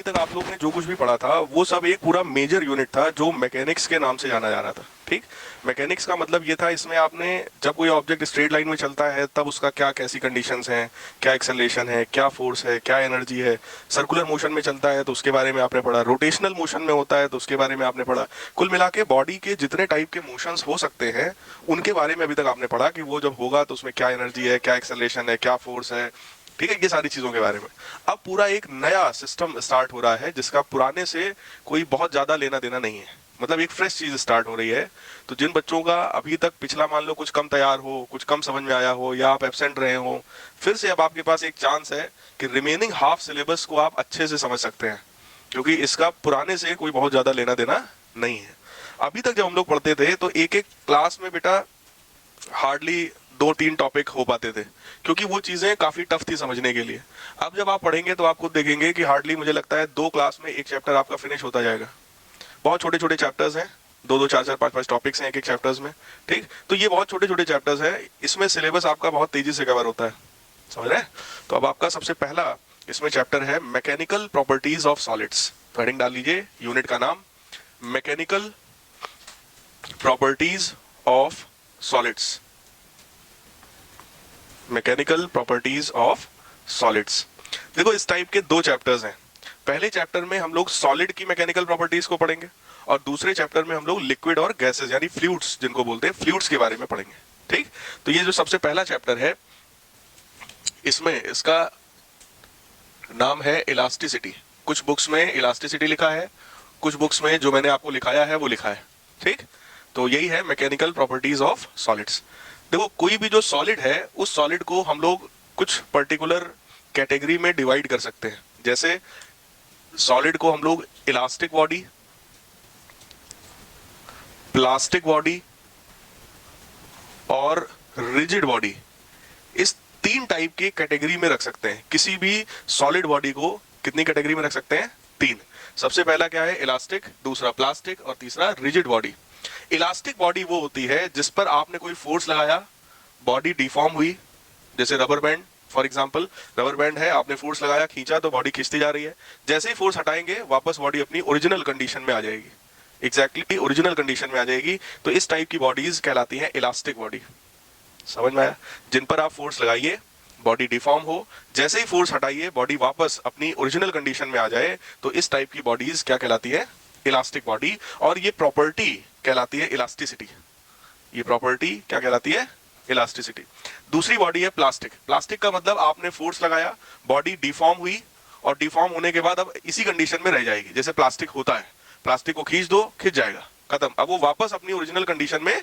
तक आप लोग ने जो कुछ भी पढ़ा था वो सब एक पूरा मेजर यूनिट था जो मैकेनिक्स के नाम से जाना जा रहा था। ठीक, मैकेनिक्स का मतलब ये था, इसमें आपने जब कोई ऑब्जेक्ट स्ट्रेट लाइन में चलता है तब उसका क्या कैसी कंडीशंस हैं, क्या एक्सेलरेशन है, क्या फोर्स है, क्या एनर्जी है। सर्कुलर मोशन में चलता है तो उसके बारे में आपने पढ़ा, रोटेशनल मोशन में होता है तो उसके बारे में आपने पढ़ा। कुल मिला के बॉडी के जितने टाइप के मोशंस हो सकते हैं उनके बारे में अभी तक आपने पढ़ा कि वो जब होगा तो उसमें क्या एनर्जी है, क्या एक्सेलरेशन है, क्या फोर्स है। ठीक है, ये सारी चीजों के बारे में। अब पूरा एक नया सिस्टम स्टार्ट हो रहा है जिसका पुराने से कोई बहुत ज्यादा लेना देना नहीं है, मतलब एक फ्रेश चीज स्टार्ट हो रही है। तो जिन बच्चों का अभी तक पिछला मान लो कुछ कम तैयार हो, कुछ कम समझ में आया हो, या आप एब्सेंट रहे हो, फिर से अब आपके पास एक चांस है कि रिमेनिंग हाफ सिलेबस को आप अच्छे से समझ सकते हैं, क्योंकि इसका पुराने से कोई बहुत ज्यादा लेना देना नहीं है। अभी तक जब हम लोग पढ़ते थे तो एक एक क्लास में बेटा हार्डली 2-3 टॉपिक हो पाते थे, क्योंकि वो चीजें काफी टफ थी समझने के लिए। अब जब आप पढ़ेंगे तो आप खुद देखेंगे कि हार्डली मुझे लगता है 2 क्लास में एक चैप्टर आपका फिनिश होता जाएगा। बहुत छोटे छोटे चैप्टर्स हैं, 2-2, 4-4, 5-5 टॉपिक्स हैं एक एक चैप्टर्स में। ठीक, तो ये बहुत छोटे छोटे चैप्टर्स हैं, इसमें सिलेबस आपका बहुत तेजी से कवर होता है, समझ रहे हैं। तो अब आपका सबसे पहला इसमें चैप्टर है मैकेनिकल प्रॉपर्टीज ऑफ सॉलिड्स। तो हेडिंग डाल लीजिए, यूनिट का नाम mechanical properties of solids. Mechanical properties of solids. देखो इस टाइप के 2 चैप्टर्स हैं। पहले चैप्टर में हम लोग सॉलिड की मैकेनिकल प्रॉपर्टीज को पढ़ेंगे और दूसरे चैप्टर में हम लोग लिक्विड और गैसेस यानी फ्लूइड्स जिनको बोलते हैं फ्लूइड्स के बारे में पढ़ेंगे। ठीक, तो ये जो सबसे पहला चैप्टर है इसमें इसका नाम है इलास्टिसिटी। कुछ बुक्स में इलास्टिसिटी लिखा है, कुछ बुक्स में जो मैंने आपको लिखाया है वो लिखा है। ठीक, तो यही है मैकेनिकल प्रॉपर्टीज ऑफ सॉलिड्स। देखो कोई भी जो सॉलिड है उस सॉलिड को हम लोग कुछ पर्टिकुलर कैटेगरी में डिवाइड कर सकते हैं। जैसे सॉलिड को हम लोग इलास्टिक बॉडी, प्लास्टिक बॉडी और रिजिड बॉडी, इस 3 टाइप के कैटेगरी में रख सकते हैं। किसी भी सॉलिड बॉडी को कितनी कैटेगरी में रख सकते हैं? 3। सबसे पहला क्या है? इलास्टिक, दूसरा प्लास्टिक और तीसरा रिजिड बॉडी। इलास्टिक बॉडी वो होती है जिस पर आपने कोई फोर्स लगाया, बॉडी डिफॉर्म हुई, जैसे rubber band for example. Rubber band है, आपने फोर्स लगाया, खींचा तो बॉडी खींचती जा रही है। जैसे ही फोर्स हटाएंगे वापस बॉडी अपनी ओरिजिनल कंडीशन में आ जाएगी, एग्जैक्टली ओरिजिनल कंडीशन में आ जाएगी। तो इस टाइप की बॉडीज कहलाती हैं इलास्टिक बॉडी। समझ में आया? जिन पर आप फोर्स लगाइए बॉडी डिफॉर्म हो, जैसे ही फोर्स हटाइए बॉडी वापस अपनी ओरिजिनल कंडीशन में आ जाए, तो इस टाइप की बॉडीज क्या कहलाती है? Elastic body. और ये प्रॉपर्टी कहलाती है इलास्टिसिटी। ये प्रॉपर्टी क्या कहलाती है? इलास्टिसिटी। दूसरी बॉडी है प्लास्टिक। प्लास्टिक का मतलब आपने फोर्स लगाया, बॉडी डिफॉर्म हुई और डिफॉर्म होने के बाद अब इसी कंडीशन में रह जाएगी जैसे प्लास्टिक होता है। प्लास्टिक को खींच दो, खिंच जाएगा, खत्म। अब वो वापस अपनी ओरिजिनल कंडीशन में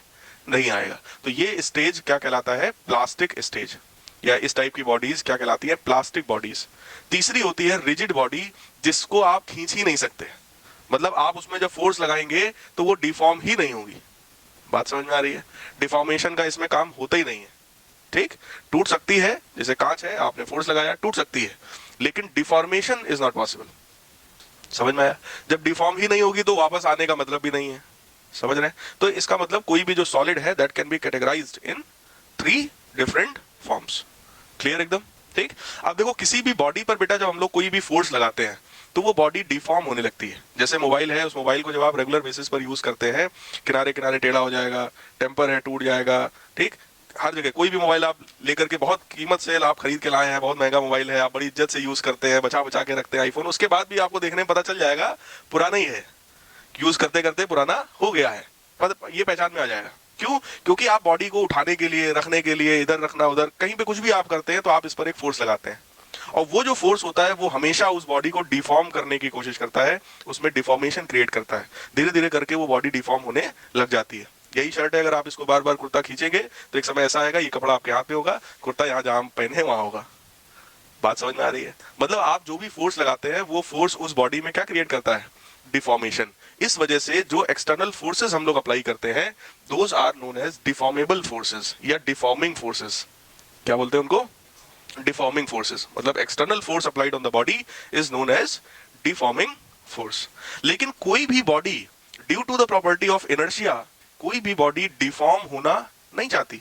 नहीं आएगा। तो ये स्टेज क्या कहलाता है? Plastic stage. या इस टाइप की बॉडीज क्या कहलाती है? Plastic bodies. तीसरी होती है रिजिड बॉडी, जिसको आप खींच ही नहीं सकते, मतलब आप उसमें जब फोर्स लगाएंगे तो वो डिफॉर्म ही नहीं होगी। बात समझ में आ रही है? डिफॉर्मेशन का इसमें काम होता ही नहीं है। ठीक, टूट सकती है, जैसे कांच है, आपने फोर्स लगाया टूट सकती है, लेकिन डिफॉर्मेशन इज नॉट पॉसिबल। समझ में आया? जब डिफॉर्म ही नहीं होगी तो वापस आने का मतलब भी नहीं है। समझ रहे हैं? तो इसका मतलब कोई भी जो सॉलिड है that can be categorised in 3 different forms. Clear एकदम? ठीक। अब देखो किसी भी बॉडी पर बेटा जब हम लोग कोई भी फोर्स लगाते हैं तो वो बॉडी डिफॉर्म होने लगती है। जैसे मोबाइल है, उस मोबाइल को जब आप रेगुलर बेसिस पर यूज करते हैं, किनारे किनारे टेढ़ा हो जाएगा, टेम्पर है टूट जाएगा। ठीक, हर जगह कोई भी मोबाइल आप लेकर के बहुत कीमत से आप खरीद के लाए हैं, बहुत महंगा मोबाइल है, आप बड़ी इज्जत से यूज करते हैं, बचा बचा के रखते हैं आईफोन, उसके बाद भी आपको देखने में पता चल जाएगा पुराना ही है, यूज करते करते पुराना हो गया है, ये पहचान में आ जाएगा। क्यों? क्योंकि आप बॉडी को उठाने के लिए, रखने के लिए, इधर रखना उधर, कहीं पे कुछ भी आप करते हैं तो आप इस पर एक फोर्स लगाते हैं, और वो जो फोर्स होता है वो हमेशा उस बॉडी को डिफॉर्म करने की कोशिश करता है, उसमें डिफॉर्मेशन क्रिएट करता है। धीरे धीरे करके वो बॉडी डिफॉर्म होने लग जाती है। यही शर्ट है, अगर आप इसको बार बार कुर्ता खींचेंगे तो एक समय ऐसा आएगा ये कपड़ा आपके हाथ पे होगा, कुर्ता यहाँ जहां पहने वहां होगा। बात समझ में आ रही है? मतलब आप जो भी फोर्स लगाते हैं वो फोर्स उस बॉडी में क्या क्रिएट करता है? डिफॉर्मेशन। इस वजह से जो एक्सटर्नल फोर्सेस हम लोग अप्लाई करते हैं those are known as deformable forces या डिफॉर्मिंग फोर्सेस। क्या बोलते हैं उनको? Deforming forces. मतलब external force applied on the body is known as deforming force. लेकिन कोई भी body due to the property of inertia, कोई भी बॉडी डिफॉर्म होना नहीं चाहती।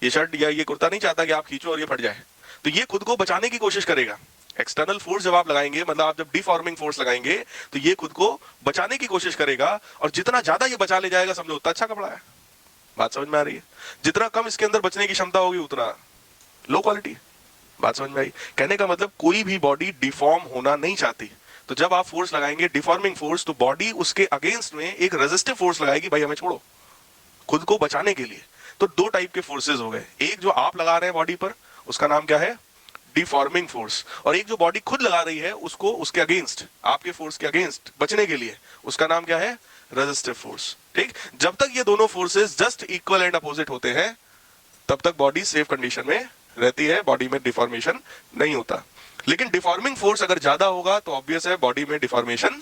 ये शर्ट या ये कुर्ता नहीं चाहता कि आप खींचो और ये फट जाए, तो ये खुद को बचाने की कोशिश करेगा। एक्सटर्नल फोर्स जब आप लगाएंगे, मतलब आप जब डिफॉर्मिंग फोर्स लगाएंगे, तो ये खुद को बचाने की कोशिश करेगा, और जितना ज्यादा ये बचा ले जाएगा समझो उतना अच्छा कपड़ा है। बात समझ में आ रही है? जितना कम इसके अंदर बचने की क्षमता होगी उतना लो क्वालिटी। बात समझ में आई? कहने का मतलब कोई भी बॉडी डिफॉर्म होना नहीं चाहती, तो जब आप फोर्स लगाएंगे डिफॉर्मिंग फोर्स, तो बॉडी उसके अगेंस्ट में एक रेजिस्टिव फोर्स लगाएगी, भाई हमें छोड़ो, खुद को बचाने के लिए। तो दो टाइप के फोर्सेस हो गए, एक जो आप लगा रहे हैं बॉडी पर, उसका नाम क्या है? डिफॉर्मिंग फोर्स, और एक जो बॉडी खुद लगा रही है उसको, उसके अगेंस्ट, आपके फोर्स के अगेंस्ट बचने के लिए, उसका नाम क्या है? Resistive force. ठीक, जब तक ये दोनों forces just equal and opposite होते हैं, तब तक बॉडी सेफ कंडीशन में रहती है, बॉडी में डिफॉर्मेशन नहीं होता। लेकिन डिफॉर्मिंग फोर्स अगर ज्यादा होगा तो ऑब्वियस है बॉडी में डिफॉर्मेशन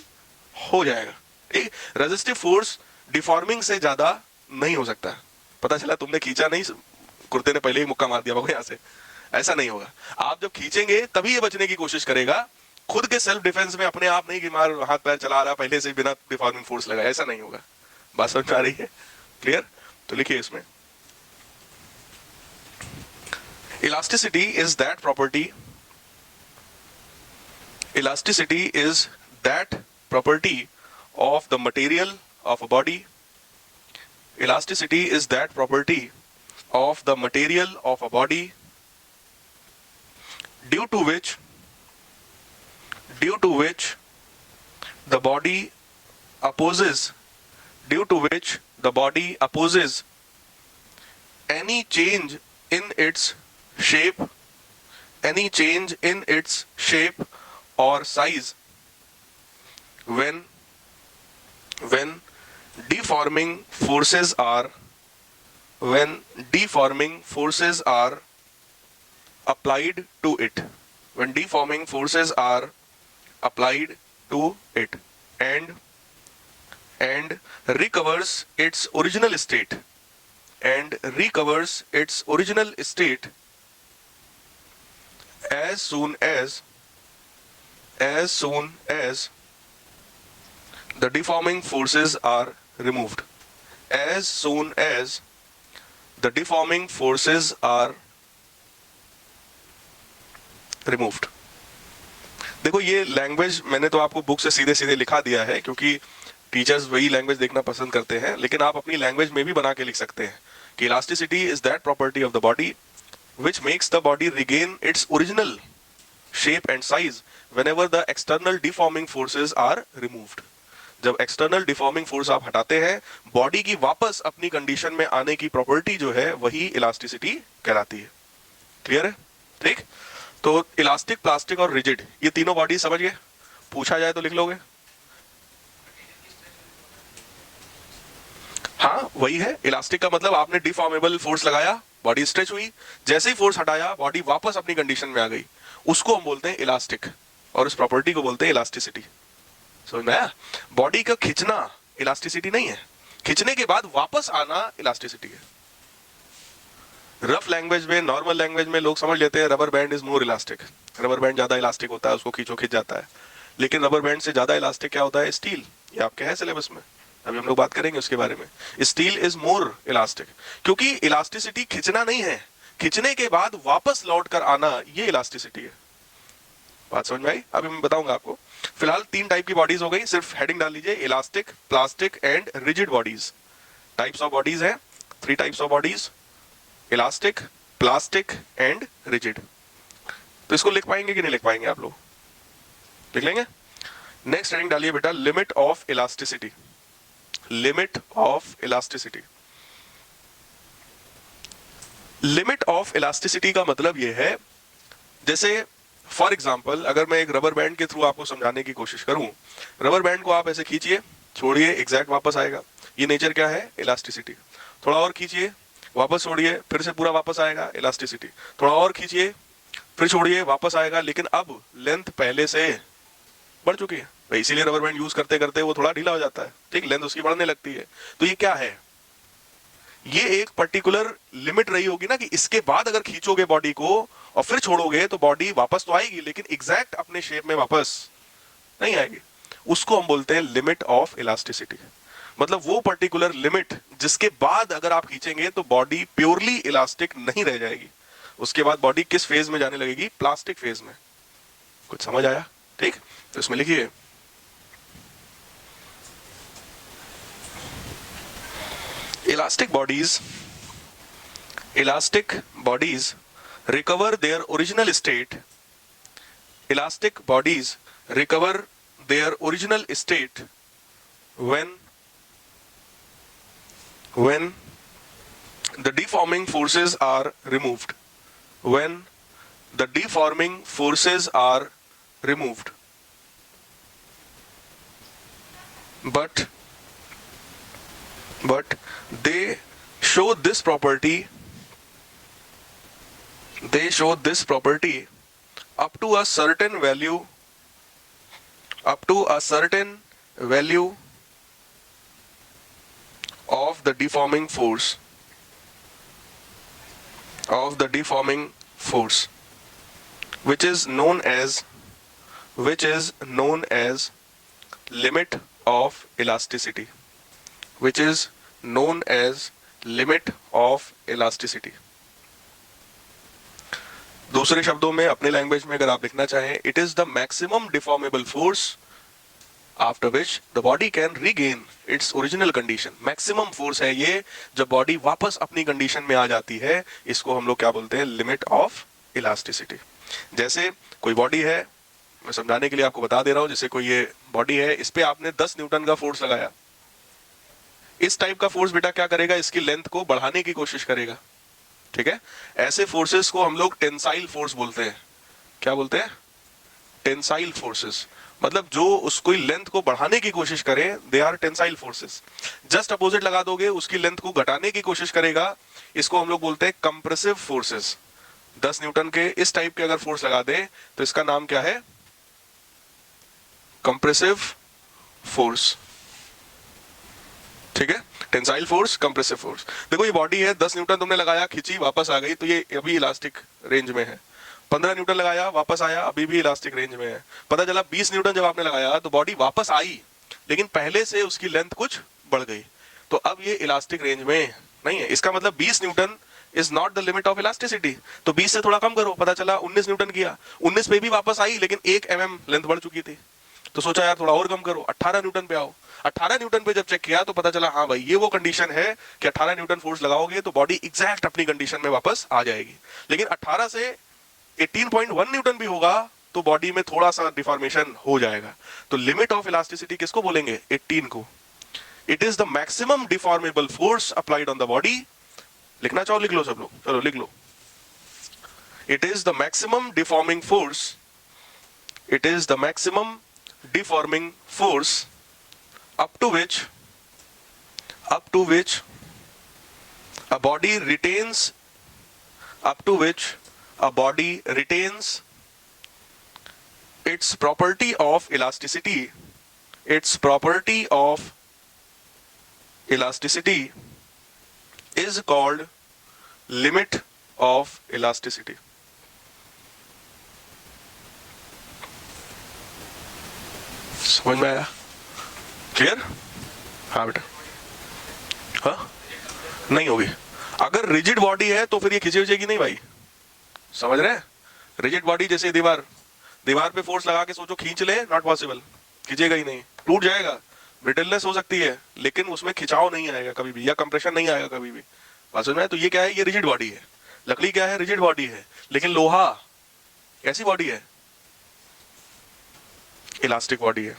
हो जाएगा। ठीक, रेजिस्टिव फोर्स डिफॉर्मिंग से ज्यादा नहीं हो सकता। पता चला तुमने खींचा नहीं, कुर्ते ने पहले ही मुक्का मार दिया यहां से, ऐसा नहीं होगा। आप जब खींचेंगे तभी ये बचने की कोशिश करेगा, खुद के सेल्फ डिफेंस में अपने आप नहीं कि मार हाथ पैर चला रहा पहले से बिना डिफॉर्मिंग फोर्स लगाए, ऐसा नहीं होगा। बात समझ में आ रही है? क्लियर? तो लिखिए इसमें, elasticity is that property, elasticity is that property of the material of a body, elasticity is that property of the material of a body due to which the body opposes any change in its shape or size when deforming forces are applied to it, and recovers its original state as soon as the deforming forces are removed. देखो ये language मैंने तो आपको book से सीधे सीधे लिखा दिया है, क्योंकि टीचर्स वही लैंग्वेज देखना पसंद करते हैं, लेकिन आप अपनी लैंग्वेज में भी बना के लिख सकते हैं कि elasticity is that property of the body which makes the body regain its original shape and size whenever the external deforming forces are removed. जब एक्सटर्नल डिफॉर्मिंग फोर्स आप हटाते हैं, बॉडी की वापस अपनी कंडीशन में आने की प्रॉपर्टी जो है वही इलास्टिसिटी कहलाती है। क्लियर है? ठीक, तो इलास्टिक, प्लास्टिक और रिजिड, ये तीनों बॉडी समझ गए? पूछा जाए तो लिख लोगे? हाँ वही है। इलास्टिक का मतलब आपने डिफॉर्मेबल फोर्स लगाया, बॉडी स्ट्रेच हुई, जैसे ही फोर्स हटाया बॉडी वापस अपनी कंडीशन में आ गई, उसको हम बोलते हैं इलास्टिक, और इस प्रॉपर्टी को बोलते हैं इलास्टिसिटी। समझ में आया? बॉडी का खिंचना इलास्टिसिटी नहीं है, खिंचने के बाद वापस आना इलास्टिसिटी है। रफ लैंग्वेज में, नॉर्मल लैंग्वेज में लोग समझ लेते हैं rubber band is more elastic, rubber band ज्यादा इलास्टिक होता है, उसको खींचो खिंच जाता है। लेकिन रबर बैंड से ज्यादा इलास्टिक क्या होता है? स्टील। ये आपके है सिलेबस में, अभी हम लोग बात करेंगे उसके बारे में। स्टील इज मोर इलास्टिक, क्योंकि इलास्टिसिटी खिंचना नहीं है, खिंचने के बाद वापस लौट कर आना, ये इलास्टिसिटी है। बात समझ में आई? अभी मैं बताऊंगा आपको। फिलहाल 3 टाइप की बॉडीज हो गई, सिर्फ हेडिंग डाल लीजिए, elastic, plastic and rigid bodies. Types of bodies है 3 types of bodies, elastic, plastic and rigid. तो इसको लिख पाएंगे कि नहीं लिख पाएंगे आप लोग? लिख लेंगे? नेक्स्ट हेडिंग डालिए बेटा, limit of elasticity. Limit of elasticity. Limit of elasticity का मतलब यह है, जैसे फॉर एग्जाम्पल अगर मैं एक रबर बैंड के थ्रू आपको समझाने की कोशिश करूं, रबर बैंड को आप ऐसे खींचिए, छोड़िए, एग्जैक्ट वापस आएगा, ये नेचर क्या है? इलास्टिसिटी। थोड़ा और खींचिए, वापस छोड़िए, फिर से पूरा वापस आएगा, इलास्टिसिटी। थोड़ा और खींचिए, फिर छोड़िए, वापस आएगा, लेकिन अब लेंथ पहले से बढ़ चुकी है, इसीलिए रबर बैंड यूज करते करते वो थोड़ा ढीला हो जाता है। ठीक, लेंथ उसकी बढ़ने लगती है। तो ये क्या है? ये एक पर्टिकुलर लिमिट रही होगी ना, कि इसके बाद अगर खींचोगे बॉडी को और फिर छोड़ोगे तो बॉडी वापस तो आएगी, लेकिन एग्जैक्ट अपने शेप में वापस नहीं आएगी। उसको हम बोलते हैं लिमिट ऑफ इलास्टिसिटी। मतलब वो पर्टिकुलर लिमिट जिसके बाद अगर आप खींचेंगे तो बॉडी प्योरली इलास्टिक नहीं रह जाएगी, उसके बाद बॉडी किस फेज में जाने लगेगी? प्लास्टिक फेज में। कुछ समझ आया? ठीक, तो इसमें लिखिए elastic bodies recover their original state. Elastic bodies recover their original state when the deforming forces are removed. When the deforming forces are removed. But they show this property up to a certain value of the deforming force which is known as limit of elasticity. दूसरे शब्दों में अपने language में अगर आप लिखना चाहें, it is the maximum deformable force after which the body can regain its original condition. Maximum force है ये जब बॉडी वापस अपनी कंडीशन में आ जाती है. इसको हम लोग क्या बोलते हैं? Limit of elasticity. जैसे कोई बॉडी है, मैं समझाने के लिए आपको बता दे रहा हूं, जैसे कोई ये बॉडी है, इस पे आपने 10 न्यूटन का फोर्स लगाया. इस टाइप का फोर्स बेटा क्या करेगा? इसकी लेंथ को बढ़ाने की कोशिश करेगा. ठीक है, ऐसे फोर्सेस को हम लोग टेंसाइल फोर्स बोलते हैं. क्या बोलते हैं? Tensile forces. मतलब जो उसको लेंथ को बढ़ाने की कोशिश करे, they are tensile forces. Just opposite लगा दोगे, उसकी लेंथ को घटाने की कोशिश करेगा, इसको हम लोग बोलते हैं कंप्रेसिव फोर्सेस. 10 न्यूटन के इस टाइप के अगर फोर्स लगा दे तो इसका नाम क्या है? Compressive force. ठीक है, टेंसाइल फोर्स, कंप्रेसिव फोर्स. देखो ये बॉडी है, 10 न्यूटन तुमने लगाया, खींची, वापस आ गई, तो ये अभी इलास्टिक रेंज में है. 15 न्यूटन लगाया, वापस आया, अभी भी इलास्टिक रेंज में है. पता चला 20 न्यूटन जब आपने लगाया तो बॉडी वापस आई, लेकिन पहले से उसकी लेंथ कुछ बढ़ गई, तो अब ये इलास्टिक रेंज में नहीं है. इसका मतलब 20 Newton is not the limit of elasticity. तो 20 से थोड़ा कम करो, पता चला 19 न्यूटन किया, 19 पे भी वापस आई, लेकिन 1 mm लेंथ बढ़ चुकी थी. तो सोचा यार थोड़ा और कम करो, 18 न्यूटन पे आओ. 18 न्यूटन पे जब चेक किया तो पता चला हाँ भाई ये वो कंडीशन है कि 18 न्यूटन फोर्स लगाओगे तो बॉडी एग्जैक्ट अपनी कंडीशन में वापस आ जाएगी. लेकिन 18 से 18.1 न्यूटन भी होगा तो बॉडी में थोड़ा सा डिफॉर्मेशन हो जाएगा. तो लिमिट ऑफ इलास्टिसिटी किसको बोलेंगे? 18 को. It is the maximum deformable force applied on the body. लिखना चाहो लिख लो सब लोग, चलो लिख लो. It is the maximum deforming force. It is the maximum deforming force up to which a body retains its property of elasticity. Its property of elasticity is called limit of elasticity. समझ में आया? Clear? हाँ बेटा. हाँ नहीं होगी. अगर rigid body है तो फिर ये खींची जाएगी नहीं भाई. समझ रहे हैं? रिजिड बॉडी जैसे दीवार पे फोर्स लगा के सोचो खींच ले, नॉट पॉसिबल. खींचेगा ही नहीं, टूट जाएगा. ब्रिटलनेस हो सकती है लेकिन उसमें खिंचाव नहीं आएगा कभी भी, या कंप्रेशन नहीं आएगा कभी भी. बात समझ में? तो ये क्या है? ये रिजिड बॉडी है. लकड़ी क्या है? रिजिड बॉडी है. लेकिन लोहा कैसी बॉडी है? इलास्टिक बॉडी है.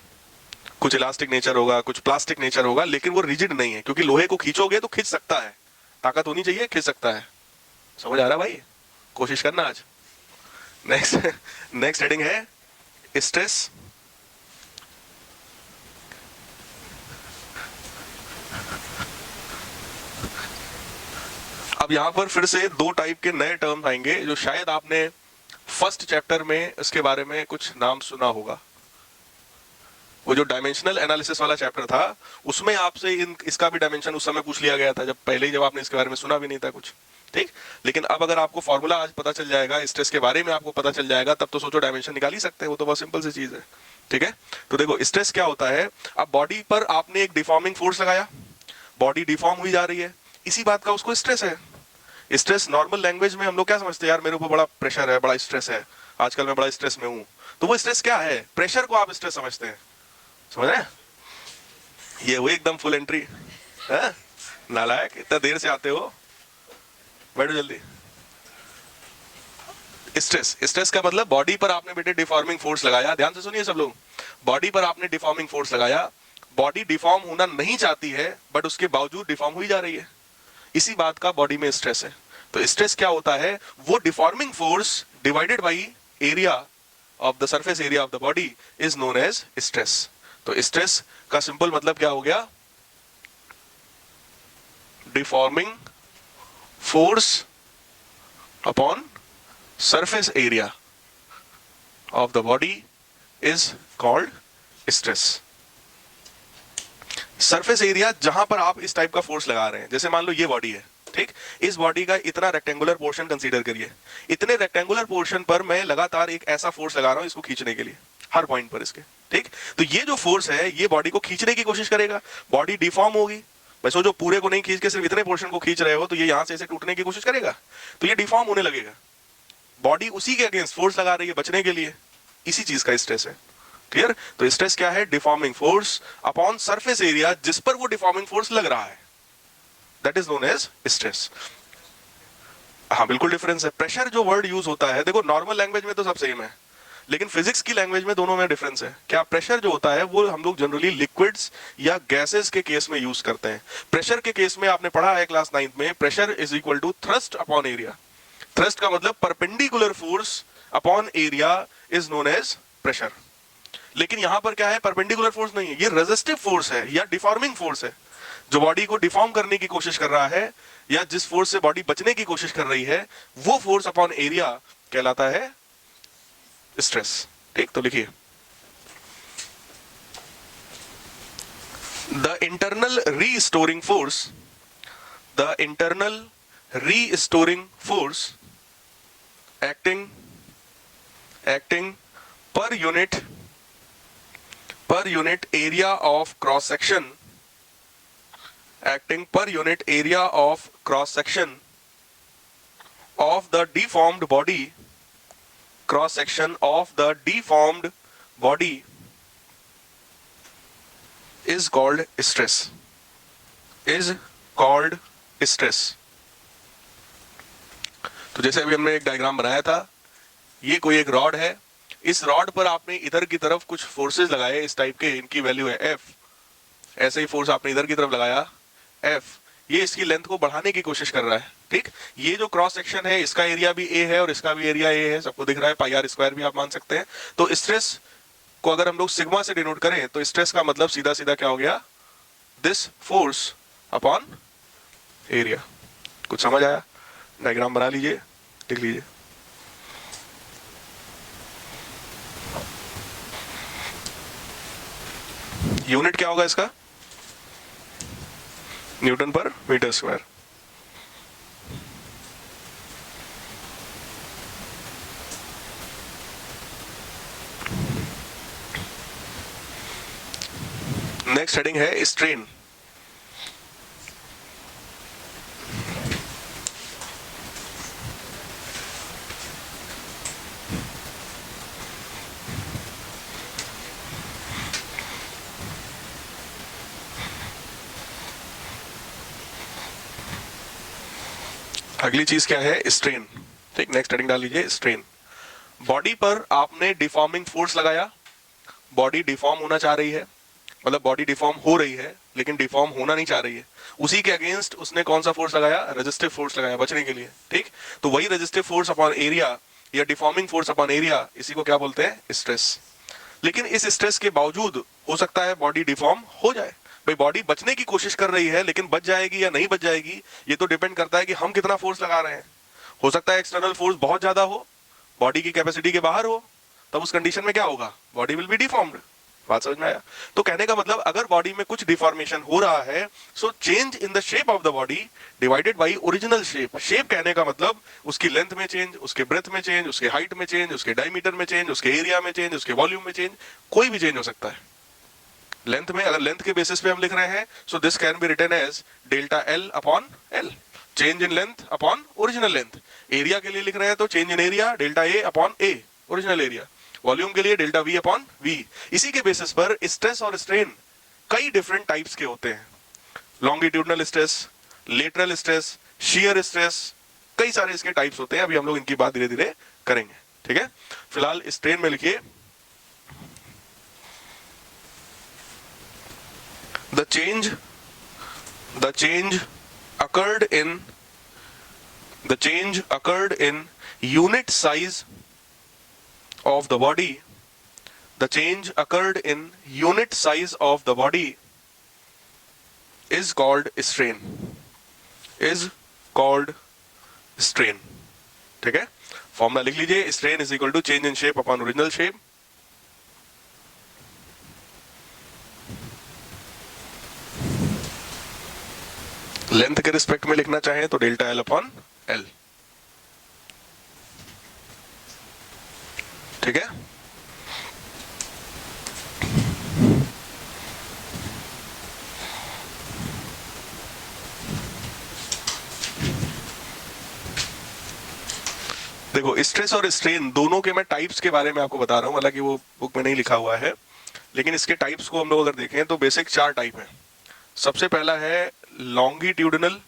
कुछ इलास्टिक नेचर होगा, कुछ प्लास्टिक नेचर होगा, लेकिन वो रिजिड नहीं है, क्योंकि लोहे को खींचोगे तो खींच सकता है. ताकत होनी चाहिए, खींच सकता है. समझ आ रहा भाई? कोशिश करना आज. नेक्स्ट हेडिंग है स्ट्रेस. अब यहां पर फिर से 2 टाइप के नए टर्म्स आएंगे जो शायद आपने फर्स्ट चैप्टर में इसके बारे में कुछ नाम सुना होगा. वो जो डायमेंशनल एनालिसिस वाला चैप्टर था उसमें आपसे इसका भी डायमेंशन उस समय पूछ लिया गया था, जब आपने इसके बारे में सुना भी नहीं था कुछ. ठीक, लेकिन अब अगर आपको फॉर्मूला आज पता चल जाएगा, स्ट्रेस के बारे में आपको पता चल जाएगा, तब तो सोचो डायमेंशन निकाल ही सकते हैं. वो तो बहुत सिंपल सी चीज है. ठीक है, तो देखो स्ट्रेस क्या होता है. अब बॉडी पर आपने एक डिफॉर्मिंग फोर्स लगाया, बॉडी डिफॉर्म हुई जा रही है, इसी बात का उसको स्ट्रेस है. स्ट्रेस नॉर्मल लैंग्वेज में हम लोग क्या समझते हैं? यार मेरे ऊपर बड़ा प्रेशर है, बड़ा स्ट्रेस है, आजकल मैं बड़ा स्ट्रेस में हूं. तो वो स्ट्रेस क्या है? प्रेशर को आप स्ट्रेस समझते हैं, समझ रहे हैं? ये वो एकदम फुल एंट्री है। नालायक, इतना देर से आते हो, बैठो जल्दी। स्ट्रेस, स्ट्रेस का मतलब बॉडी पर आपने बेटे डिफॉर्मिंग फोर्स लगाया। ध्यान से सुनिए सब लोग, बॉडी पर आपने डिफॉर्मिंग फोर्स लगाया, बॉडी डिफॉर्म होना नहीं चाहती है बट उसके बावजूद डिफॉर्म हुई जा रही है, इसी बात का बॉडी में स्ट्रेस है। तो स्ट्रेस क्या होता है? वो deforming force divided by area of the surface area of the body is known as stress. तो स्ट्रेस का सिंपल मतलब क्या हो गया? Deforming force upon surface area of the body is called stress। Surface area जहां पर आप इस टाइप का फोर्स लगा रहे हैं, जैसे मान लो ये बॉडी है, ठीक, इस बॉडी का इतना रेक्टेंगुलर पोर्शन कंसीडर करिए, इतने रेक्टेंगुलर पोर्शन पर मैं लगातार एक ऐसा फोर्स लगा रहा हूं इसको खींचने के लिए, हर पॉइंट पर इसके, ठीक। तो ये जो फोर्स है ये बॉडी को खींचने की कोशिश करेगा, बॉडी डिफॉर्म होगी। वैसे जो पूरे को नहीं खींच के सिर्फ इतने पोर्शन को खींच रहे हो तो ये यहां से ऐसे टूटने की कोशिश करेगा, तो ये डिफॉर्म होने लगेगा। बॉडी उसी के अगेंस्ट फोर्स लगा रही है बचने के लिए, इसी चीज का स्ट्रेस है। क्लियर? तो स्ट्रेस क्या है? Deforming force upon surface area जिस पर वो डिफॉर्मिंग फोर्स लग रहा है, that is known as stress. हाँ बिल्कुल डिफरेंस है। प्रेशर जो वर्ड यूज होता है, देखो नॉर्मल लैंग्वेज में तो सब सेम है, लेकिन फिजिक्स की लैंग्वेज में दोनों में डिफरेंस है। क्या? प्रेशर जो होता है वो हम लोग जनरली लिक्विड्स या गैसेस के केस में यूज करते हैं। प्रेशर के केस में आपने पढ़ा है क्लास 9 में, pressure is equal to thrust upon area. Thrust का मतलब perpendicular force upon area is known as pressure. लेकिन यहां पर क्या है? परपेंडिकुलर फोर्स नहीं है, ये रेजिस्टिव फोर्स है या डिफॉर्मिंग फोर्स है, जो बॉडी को डिफॉर्म करने की कोशिश कर रहा है या जिस फोर्स से बॉडी बचने की कोशिश कर रही है, वो फोर्स अपॉन एरिया कहलाता है स्ट्रेस। ठीक, तो लिखिए, the internal restoring force, the internal restoring force acting per unit area of cross section, acting per unit area of cross section of the deformed body, cross section of the deformed body is called stress, is called stress। तो जैसे अभी हमने एक diagram बनाया था, ये कोई एक रॉड है, इस रॉड पर आपने इधर की तरफ कुछ फोर्सेस लगाए इस टाइप के, इनकी वैल्यू है F, ऐसे ही फोर्स आपने इधर की तरफ लगाया F, ये इसकी लेंथ को बढ़ाने की कोशिश कर रहा है। ठीक, ये जो क्रॉस सेक्शन है इसका एरिया भी A है और इसका भी एरिया A है, सबको दिख रहा है, पाई आर स्क्वायर भी आप मान सकते हैं। तो स्ट्रेस को अगर हम लोग सिग्मा से डिनोट करें तो स्ट्रेस का मतलब सीधा सीधा क्या हो गया? This force upon area. कुछ समझ आया? डायग्राम बना लीजिए, लिख लीजिए। यूनिट क्या होगा इसका? न्यूटन पर मीटर स्क्वायर। नेक्स्ट हेडिंग है स्ट्रेन। अगली चीज क्या है? स्ट्रेन। ठीक, नेक्स्ट हेडिंग डाल लीजिए स्ट्रेन। बॉडी पर आपने डिफॉर्मिंग फोर्स लगाया, बॉडी डिफॉर्म होना चाह रही है, मतलब बॉडी डिफॉर्म हो रही है लेकिन डिफॉर्म होना नहीं चाह रही है, उसी के अगेंस्ट उसने कौन सा फोर्स लगाया? रेजिस्टिव फोर्स लगाया बचने के लिए। ठीक, तो वही रेजिस्टिव फोर्स अपॉन एरिया या डिफॉर्मिंग फोर्स अपॉन एरिया, इसी को क्या बोलते हैं? स्ट्रेस। लेकिन इस स्ट्रेस के बावजूद हो सकता है बॉडी डिफॉर्म हो जाए। भाई बॉडी बचने की कोशिश कर रही है लेकिन बच जाएगी या नहीं बच जाएगी ये तो डिपेंड करता है कि हम कितना फोर्स लगा रहे हैं। हो सकता है एक्सटर्नल फोर्स बहुत ज्यादा हो, बॉडी की कैपेसिटी के बाहर हो, तब उस कंडीशन में क्या होगा? Body will be deformed. बात समझ में आया? तो कहने का मतलब अगर बॉडी में कुछ डिफॉर्मेशन हो रहा है, so change in the shape of the body divided by original shape. Shape कहने का मतलब उसकी लेंथ में चेंज, उसके ब्रेथ में चेंज, उसके हाइट में चेंज, उसके डायमीटर में चेंज, उसके एरिया में चेंज, उसके वॉल्यूम में चेंज, कोई भी चेंज हो सकता है। लेंथ में अगर लेंथ के बेसिस पे हम लिख रहे हैं, so this can be written as delta L upon L, change in length upon original length. Area के लिए लिख रहे हैं तो change in area delta A upon A, original area. Volume के लिए डेल्टा V अपॉन V। इसी के बेसिस पर स्ट्रेस और स्ट्रेन कई डिफरेंट टाइप्स के होते हैं, longitudinal stress, lateral stress, shear stress, कई सारे इसके टाइप्स होते हैं। अभी हम लोग इनकी बात धीरे धीरे करेंगे, ठीक है। फिलहाल स्ट्रेन में लिखिए the change occurred in unit size of the body. The change occurred in unit size of the body is called strain. ठीक है, फॉर्मूला लिख लीजिए, strain is equal to change in shape upon original shape. Length के respect में लिखना चाहें तो delta L upon L, ठीक है। देखो, स्ट्रेस और स्ट्रेन दोनों के मैं टाइप्स के बारे में आपको बता रहा हूं, हालांकि वो बुक में नहीं लिखा हुआ है, लेकिन इसके टाइप्स को हम लोग अगर देखें तो बेसिक 4 टाइप है। सबसे पहला है लॉन्गिट्यूडनल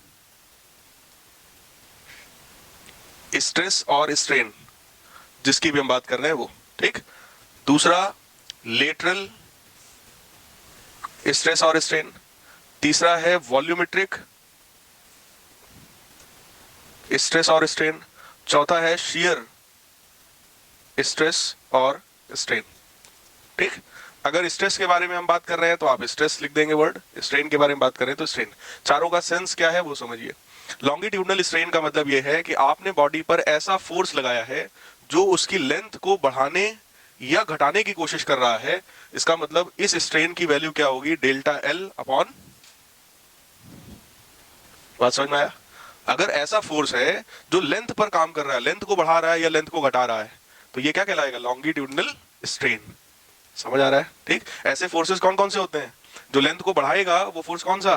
स्ट्रेस और स्ट्रेन, जिसकी भी हम बात कर रहे हैं वो, ठीक। दूसरा लेटरल स्ट्रेस और स्ट्रेन। तीसरा है वॉल्यूमेट्रिक स्ट्रेस और स्ट्रेन। चौथा है शियर स्ट्रेस और स्ट्रेन, ठीक। अगर स्ट्रेस के बारे में हम बात कर रहे हैं तो आप स्ट्रेस लिख देंगे वर्ड, स्ट्रेन के बारे में बात करें तो स्ट्रेन। चारों का सेंस क्या है वो समझिए। लॉन्गिट्यूडनल स्ट्रेन का मतलब यह है कि आपने बॉडी पर ऐसा फोर्स लगाया है जो उसकी लेंथ को बढ़ाने या घटाने की कोशिश कर रहा है। इसका मतलब इस स्ट्रेन की वैल्यू क्या होगी, डेल्टा एल अपॉन, बात समझ में आया। अगर ऐसा फोर्स है जो लेंथ पर काम कर रहा है, लेंथ को बढ़ा रहा है या लेंथ को घटा रहा है, तो ये क्या कहलाएगा, लॉन्गिट्यूडनल स्ट्रेन। समझ आ रहा है, ठीक। ऐसे फोर्सेस कौन कौन से होते हैं, जो लेंथ को बढ़ाएगा वो फोर्स कौन सा,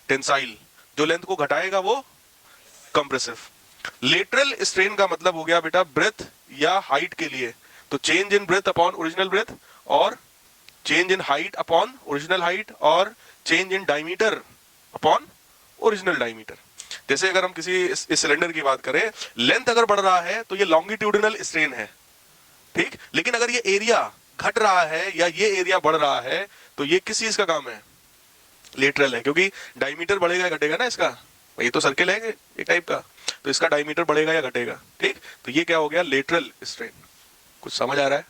टेंसाइल। जो लेंथ को घटाएगा वो कंप्रेसिव। लेटरल स्ट्रेन का मतलब हो गया बेटा ब्रेथ या हाइट के लिए, तो change in breadth upon original breadth, और change in height upon original height, और change in diameter upon original diameter. जैसे अगर हम किसी इस सिलेंडर की बात करें, लेंथ अगर बढ़ रहा है तो ये लॉन्गिट्यूडनल स्ट्रेन है, ठीक। लेकिन अगर ये एरिया घट रहा है या ये एरिया बढ़ रहा है तो ये किस चीज का काम है, लेटरल है, क्योंकि डायमीटर बढ़ेगा या घटेगा ना इसका, ये तो सर्किल है एक टाइप का, तो इसका डायमीटर बढ़ेगा या घटेगा, ठीक। तो ये क्या हो गया, लेटरल स्ट्रेन। कुछ समझ आ रहा है।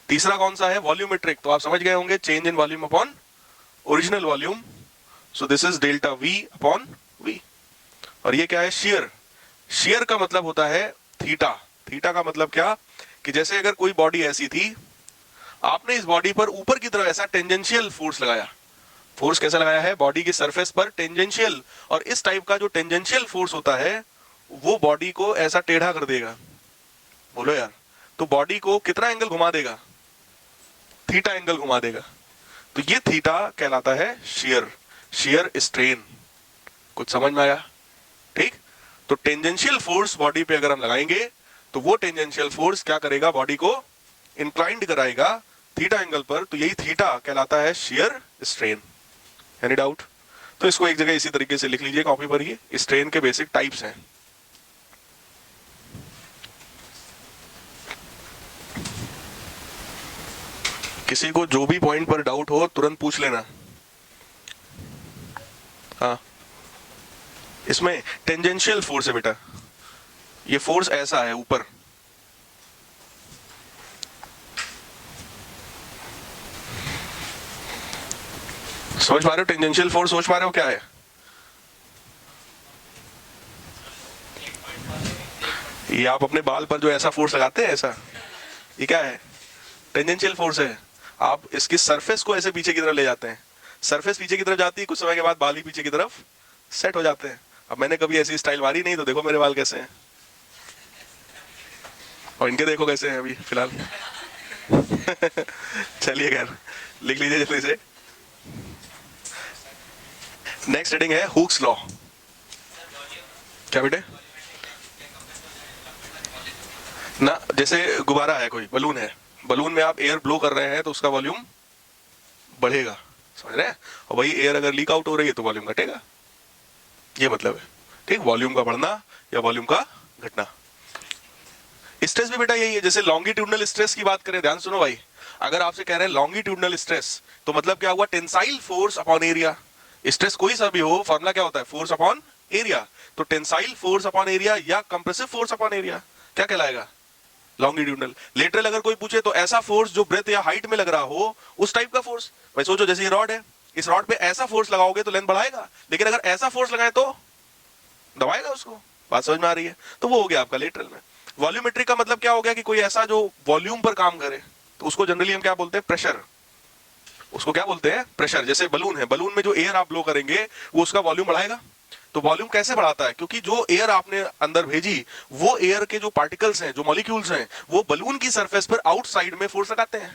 तीसरा कौन सा है, वॉल्यूमेट्रिक, तो आप समझ गए होंगे, change in volume upon original volume, so this is delta V upon V. और ये क्या है, शियर। शियर का मतलब होता है थीटा। थीटा का मतलब क्या, कि जैसे अगर कोई बॉडी ऐसी थी, आपने इस बॉडी पर ऊपर की तरफ ऐसा टेंजेंशियल फोर्स लगाया। फोर्स कैसा लगाया है, बॉडी की सरफेस पर टेंजेंशियल, और इस टाइप का जो टेंजेंशियल फोर्स होता है वो बॉडी को ऐसा टेढ़ा कर देगा। बोलो यार, तो बॉडी को कितना एंगल घुमा देगा, थीटा एंगल घुमा देगा। तो ये थीटा कहलाता है शियर, शियर स्ट्रेन। कुछ समझ में आया, ठीक। तो टेंजेंशियल फोर्स बॉडी पे अगर हम लगाएंगे तो वो टेंजेंशियल फोर्स क्या करेगा, बॉडी को इंक्लाइंड कराएगा थीटा एंगल पर, तो यही थीटा कहलाता है शियर स्ट्रेन। Any doubt? तो इसको एक जगह इसी तरीके से लिख लीजिए कॉपी पर, ही स्ट्रेन के बेसिक टाइप्स हैं। किसी को जो भी पॉइंट पर डाउट हो तुरंत पूछ लेना। हाँ, इसमें टेंजेंशियल फोर्स है बेटा, ये फोर्स ऐसा है ऊपर, समझ पा रहे हो? टेंजेंशियल फोर्स समझ पा रहे हो क्या है? ये आप अपने बाल पर जो ऐसा फोर्स लगाते हैं, ऐसा, ये क्या है, टेंजेंशियल फोर्स है। आप इसकी सरफेस को ऐसे पीछे की तरफ ले जाते हैं, सरफेस पीछे की तरफ जाती है, कुछ समय के बाद बाल ही पीछे की तरफ सेट हो जाते हैं। अब मैंने कभी ऐसी स्टाइल मारी नहीं, तो देखो मेरे बाल कैसे हैं, और इनके देखो कैसे हैं अभी फिलहाल। चलिए खैर, लिख लीजिए जल्दी से। नेक्स्ट हेडिंग है हुक्स लॉ। क्या बेटे? ना, जैसे गुब्बारा है, कोई बलून है, बलून में आप एयर ब्लो कर रहे हैं तो उसका वॉल्यूम बढ़ेगा, समझ रहे हैं, और वही एयर अगर लीक आउट हो रही है तो वॉल्यूम घटेगा, ये मतलब है, ठीक, वॉल्यूम का बढ़ना या वॉल्यूम का घटना। स्ट्रेस भी बेटा यही है, जैसे लॉन्गिट्यूडनल स्ट्रेस की बात करें, ध्यान सुनो भाई, अगर आपसे कह रहे हैं लॉन्गिट्यूडनल स्ट्रेस तो मतलब क्या हुआ, tensile force upon area. Stress कोई सा भी हो, फॉर्मूला क्या होता है, फोर्स अपॉन एरिया, तो टेंसाइल फोर्स अपॉन एरिया या कंप्रेसिव फोर्स अपॉन एरिया क्या कहलाएगा, लॉन्गिट्यूडनल। लेटरल अगर कोई पूछे तो ऐसा फोर्स जो ब्रेथ या हाइट में लग रहा हो, उस टाइप का फोर्स। भाई सोचो जैसे ये रॉड है, इस रॉड पे ऐसा फोर्स लगाओगे तो लेंथ बढ़ाएगा, लेकिन अगर ऐसा फोर्स लगाए तो दबाएगा उसको, बात समझ में आ रही है, तो वो हो गया आपका लेटरल में। वॉल्यूमेट्रिक का मतलब क्या हो गया कि कोई ऐसा जो वॉल्यूम पर काम करे, तो उसको जनरली हम क्या बोलते हैं, प्रेशर, उसको क्या बोलते हैं, प्रेशर। जैसे बलून है, बलून में जो एयर आप ब्लो करेंगे वो उसका वॉल्यूम बढ़ाएगा, तो वॉल्यूम कैसे बढ़ाता है, क्योंकि जो एयर आपने अंदर भेजी, वो एयर के जो पार्टिकल्स हैं, जो मॉलिक्यूल्स हैं, वो बलून की सरफेस पर आउटसाइड में फोर्स लगाते हैं।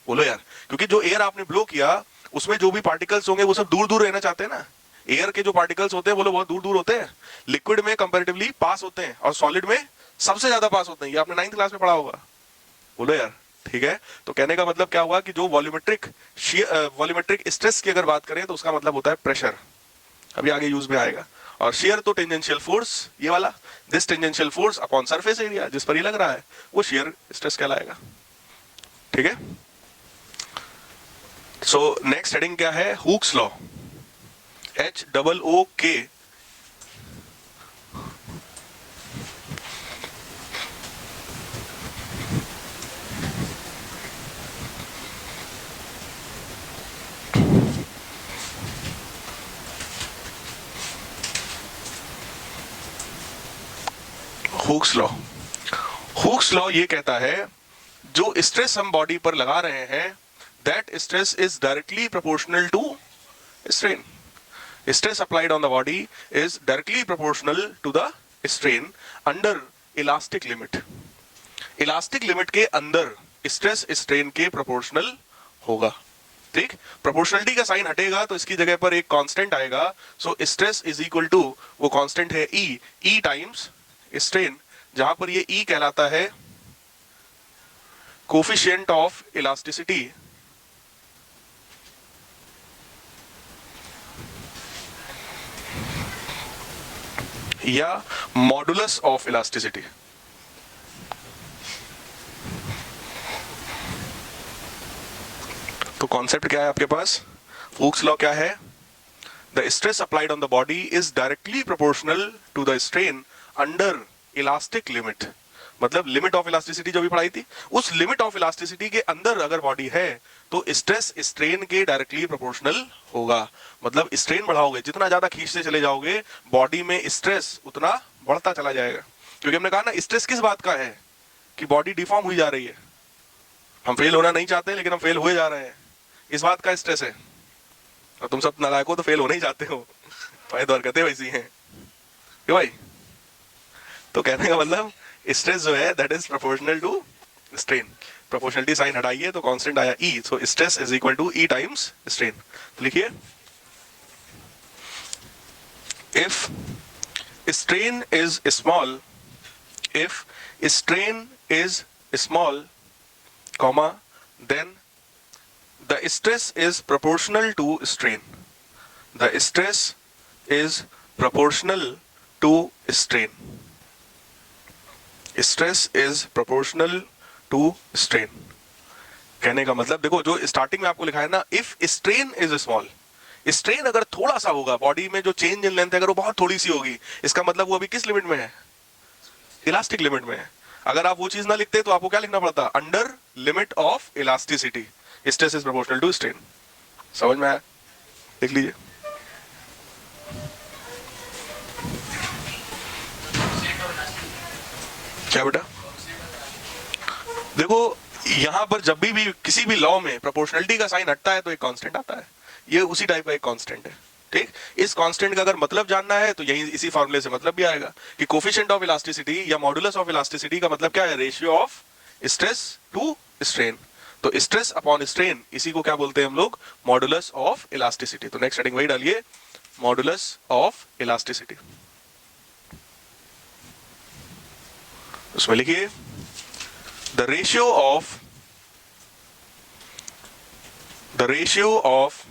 बोलो यार, क्योंकि जो एयर आपने ब्लो किया उसमें जो भी पार्टिकल्स होंगे वो सब दूर दूर रहना चाहते हैं ना, एयर के जो पार्टिकल्स होते हैं वो लोग बहुत दूर दूर होते हैं, लिक्विड में कंपैरेटिवली पास होते हैं और सॉलिड में सबसे ज्यादा पास होते हैं, ये आपने 9th क्लास में पढ़ा होगा। बोलो यार, ठीक है, तो कहने का मतलब क्या हुआ कि जो वॉल्यूमेट्रिक स्ट्रेस की अगर बात करें तो उसका मतलब होता है प्रेशर, अभी आगे यूज में आएगा। और शेयर तो टेंजेंशियल फोर्स, ये वाला, this tangential force upon surface area, जिस पर ये लग रहा है वो शेयर स्ट्रेस कहलाएगा, ठीक है। सो नेक्स्ट हेडिंग क्या है, Hooke's law, HOOK, Hooke's law. Hooke's law ये कहता है जो स्ट्रेस हम बॉडी पर लगा रहे हैं, that stress is directly proportional to strain. Stress applied on the body is directly proportional to the strain under elastic limit. Elastic limit के अंदर stress strain के proportional होगा, ठीक। प्रोपोर्शनलिटी का साइन हटेगा तो इसकी जगह पर एक कांस्टेंट आएगा, so stress is equal to, वो कांस्टेंट है E टाइम्स स्ट्रेन, जहां पर ये E कहलाता है कोफिशिएंट ऑफ इलास्टिसिटी या मॉडुलस ऑफ इलास्टिसिटी। तो कॉन्सेप्ट क्या है आपके पास, हुक्स लॉ क्या है, the stress applied on the body is directly proportional to the strain under elastic limit, मतलब लिमिट ऑफ इलास्टिसिटी जो भी पढ़ाई थी, उस लिमिट ऑफ इलास्टिसिटी के अंदर अगर बॉडी है तो स्ट्रेस स्ट्रेन के डायरेक्टली प्रोपोर्शनल होगा। मतलब स्ट्रेन बढ़ाओगे, जितना ज्यादा खींचते चले जाओगे बॉडी में स्ट्रेस उतना बढ़ता चला जाएगा, क्योंकि हमने कहा ना स्ट्रेस किस बात का है, कि बॉडी डिफॉर्म हुई जा रही है, हम फेल होना नहीं चाहते लेकिन हम फेल हुए जा रहे हैं, इस बात का स्ट्रेस है। और तुम सब नालायक हो तो फेल होने ही चाहते हो, फायदा हरकतें वैसी हैं क्यों भाई। तो कहने का मतलब स्ट्रेस जो है that is proportional to strain, proportionality sign हटाइए तो कांस्टेंट आया E, so stress is equal to E times strain. तो लिखिए, if strain is small, if strain is small, comma, then the stress is proportional to strain. The stress is proportional to strain. Stress is proportional to strain. कहने का मतलब देखो, जो starting में आपको लिखा है ना, if strain is small, strain अगर थोड़ा सा होगा, बॉडी में जो चेंज इन लेंथ है अगर वो बहुत थोड़ी सी होगी, इसका मतलब वो अभी किस लिमिट में है, इलास्टिक लिमिट में है। अगर आप वो चीज ना लिखते तो आपको क्या लिखना पड़ता, under limit of elasticity, stress is proportional to strain. समझ में आया, लिख लीजिए। क्या बेटा, देखो यहां पर जब भी किसी भी लॉ में प्रोपोर्शनलिटी का साइन हटता है तो एक कांस्टेंट आता है, ये उसी टाइप का एक कांस्टेंट है, ठीक। इस कांस्टेंट का अगर मतलब जानना है तो यही इसी फॉर्मूले से मतलब भी आएगा कि कोफिशिएंट ऑफ इलास्टिसिटी या मॉडुलस ऑफ इलास्टिसिटी का मतलब क्या है, ratio of stress to strain. तो स्ट्रेस अपॉन स्ट्रेन, इसी को क्या बोलते हैं हम लोग, मॉडुलस ऑफ इलास्टिसिटी। तो नेक्स्ट हेडिंग वही डालिए, मॉडुलस ऑफ इलास्टिसिटी। उसमें लिखिए, the ratio of the ratio of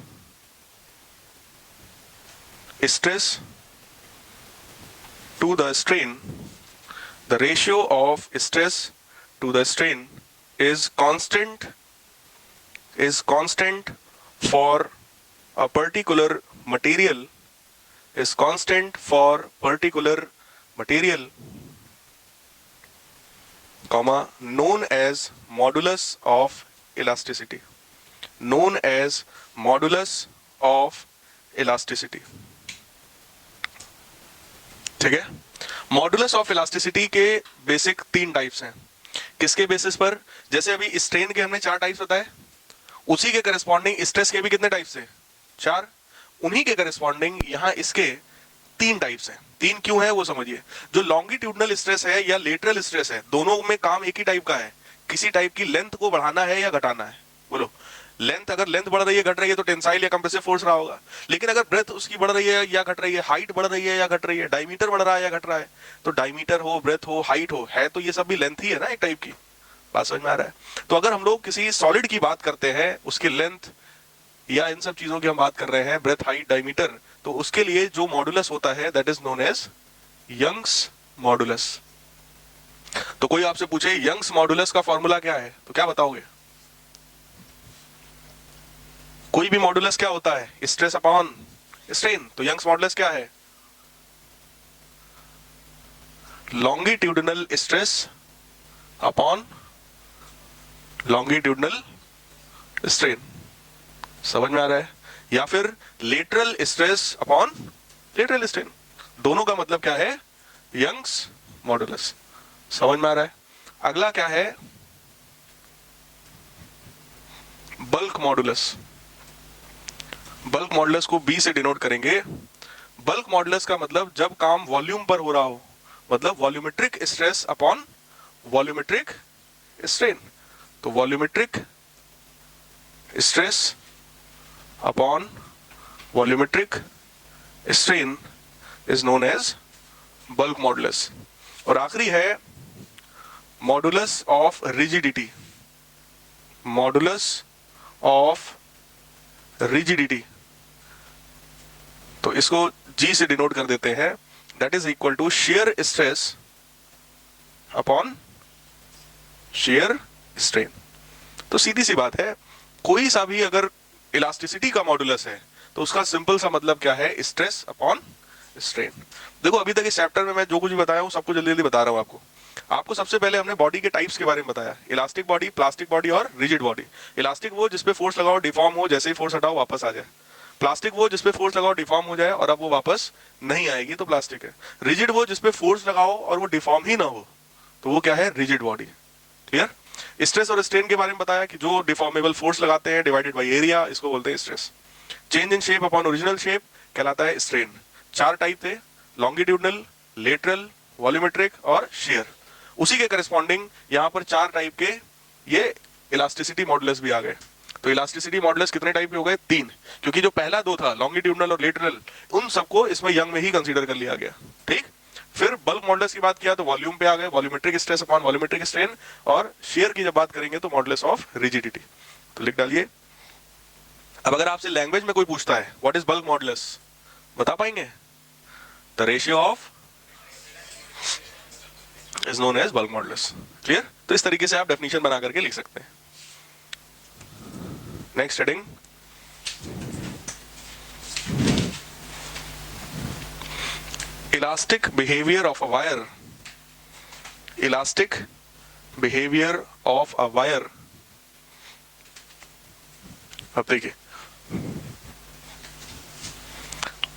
stress to the strain, the ratio of stress to the strain is constant for a particular material, is constant for particular material, comma, known as modulus of elasticity, known as modulus of elasticity. ठीक है, modulus of elasticity के basic 3 types हैं. किसके basis पर? जैसे अभी strain के हमने 4 टाइप्स बताए, उसी के करस्पॉन्डिंग स्ट्रेस के भी कितने टाइप्स हैं? 4. उन्हीं के करस्पॉन्डिंग यहां इसके 3 टाइप्स हैं. 3 क्यों है वो समझिए. जो लॉन्गिट्यूडनल स्ट्रेस है या लेटरल स्ट्रेस है, दोनों में काम एक ही टाइप का है. किसी टाइप की लेंथ को बढ़ाना है या घटाना है. बोलो, लेंथ, अगर लेंथ बढ़ रही है घट रही है तो टेंसाइल या कंप्रेसिव फोर्स रहा होगा. लेकिन अगर ब्रेथ उसकी बढ़ रही है या घट रही है, हाइट बढ़ रही है या घट रही है, डायमीटर बढ़ रहा है या घट रहा है, तो डायमीटर हो, ब्रेथ हो, हाइट हो, है तो ये सब भी लेंथ ही है ना, एक टाइप की. बात समझ में आ रहा है? तो अगर हम लोग किसी सॉलिड की बात करते हैं, उसकी लेंथ या इन सब चीजों की हम बात कर रहे हैं, ब्रेथ, हाइट, डायमीटर, तो उसके लिए जो मॉडुलस होता है that is known as Young's modulus. तो कोई आपसे पूछे यंग्स मॉडुलस का फॉर्मूला क्या है, तो क्या बताओगे? कोई भी मॉडुलस क्या होता है? Stress upon strain. तो यंग्स मॉडुलस क्या है? Longitudinal stress upon longitudinal strain. समझ में आ रहा है? या फिर lateral stress upon lateral strain. दोनों का मतलब क्या है? Young's modulus. समझ में आ रहा है? अगला क्या है? Bulk modulus. बल्क मॉडुलस को बी से डिनोट करेंगे. बल्क मॉडुलस का मतलब जब काम वॉल्यूम पर हो रहा हो, मतलब volumetric stress upon volumetric strain. तो volumetric stress upon volumetric strain is known as bulk modulus. और आखिरी है modulus of rigidity. Modulus of rigidity, तो इसको जी से डिनोट कर देते हैं. That is equal to shear stress upon shear strain. तो सीधी सी बात है, कोई सा भी अगर इलास्टिसिटी का मॉडुलस है तो उसका सिंपल सा मतलब क्या है? Stress upon strain. देखो, अभी तक इस चैप्टर में मैं जो कुछ भी बताया हूं सबको जल्दी जल्दी बता रहा हूं आपको सबसे पहले हमने बॉडी के टाइप्स के बारे में बताया. इलास्टिक बॉडी, प्लास्टिक बॉडी और रिजिड बॉडी. इलास्टिक वो जिसपे फोर्स लगाओ डिफॉर्म हो, जैसे ही फोर्स हटाओ वापस आ जाए. प्लास्टिक वो जिसपे फोर्स लगाओ डिफॉर्म हो जाए और अब वो वापस नहीं आएगी, तो प्लास्टिक है. रिजिड वो जिसपे फोर्स लगाओ और वो डिफॉर्म ही ना हो, तो वो क्या है? Rigid body. क्लियर? स्ट्रेस और स्ट्रेन के बारे में बताया कि जो डिफॉर्मेबल फोर्स लगाते हैं डिवाइडेड बाई एरिया, इसको बोलते हैं stress. Change in shape upon original shape कहलाता है स्ट्रेन. 4 टाइप थे, लॉन्गिट्यूडनल, लेटरल, वॉल्यूमेट्रिक और शेयर. उसी के करस्पॉन्डिंग यहां पर 4 टाइप के ये इलास्टिसिटी मॉडुलस भी आ गए. तो इलास्टिसिटी मॉडुलस कितने टाइप के हो गए? 3. क्योंकि जो पहला 2 था, लॉन्गिट्यूडनल और लेटरल, उन सबको इसमें यंग में ही कंसीडर कर लिया गया. ठीक. फिर बल्क मॉडुलस की बात किया तो वॉल्यूम पे आ गए, volumetric stress upon volumetric strain. और शेयर की जब बात करेंगे तो मॉडुलस ऑफ रिजिडिटी. तो लिख डालिए. अब अगर आपसे लैंग्वेज में कोई पूछता है व्हाट इज बल्क मॉडुलस, बता पाएंगे? The ratio of is known as bulk modulus. Clear? तो इस तरीके से आप डेफिनेशन बना करके लिख सकते हैं. Next heading, elastic behaviour of a wire. Elastic behaviour of a wire. अब देखिए,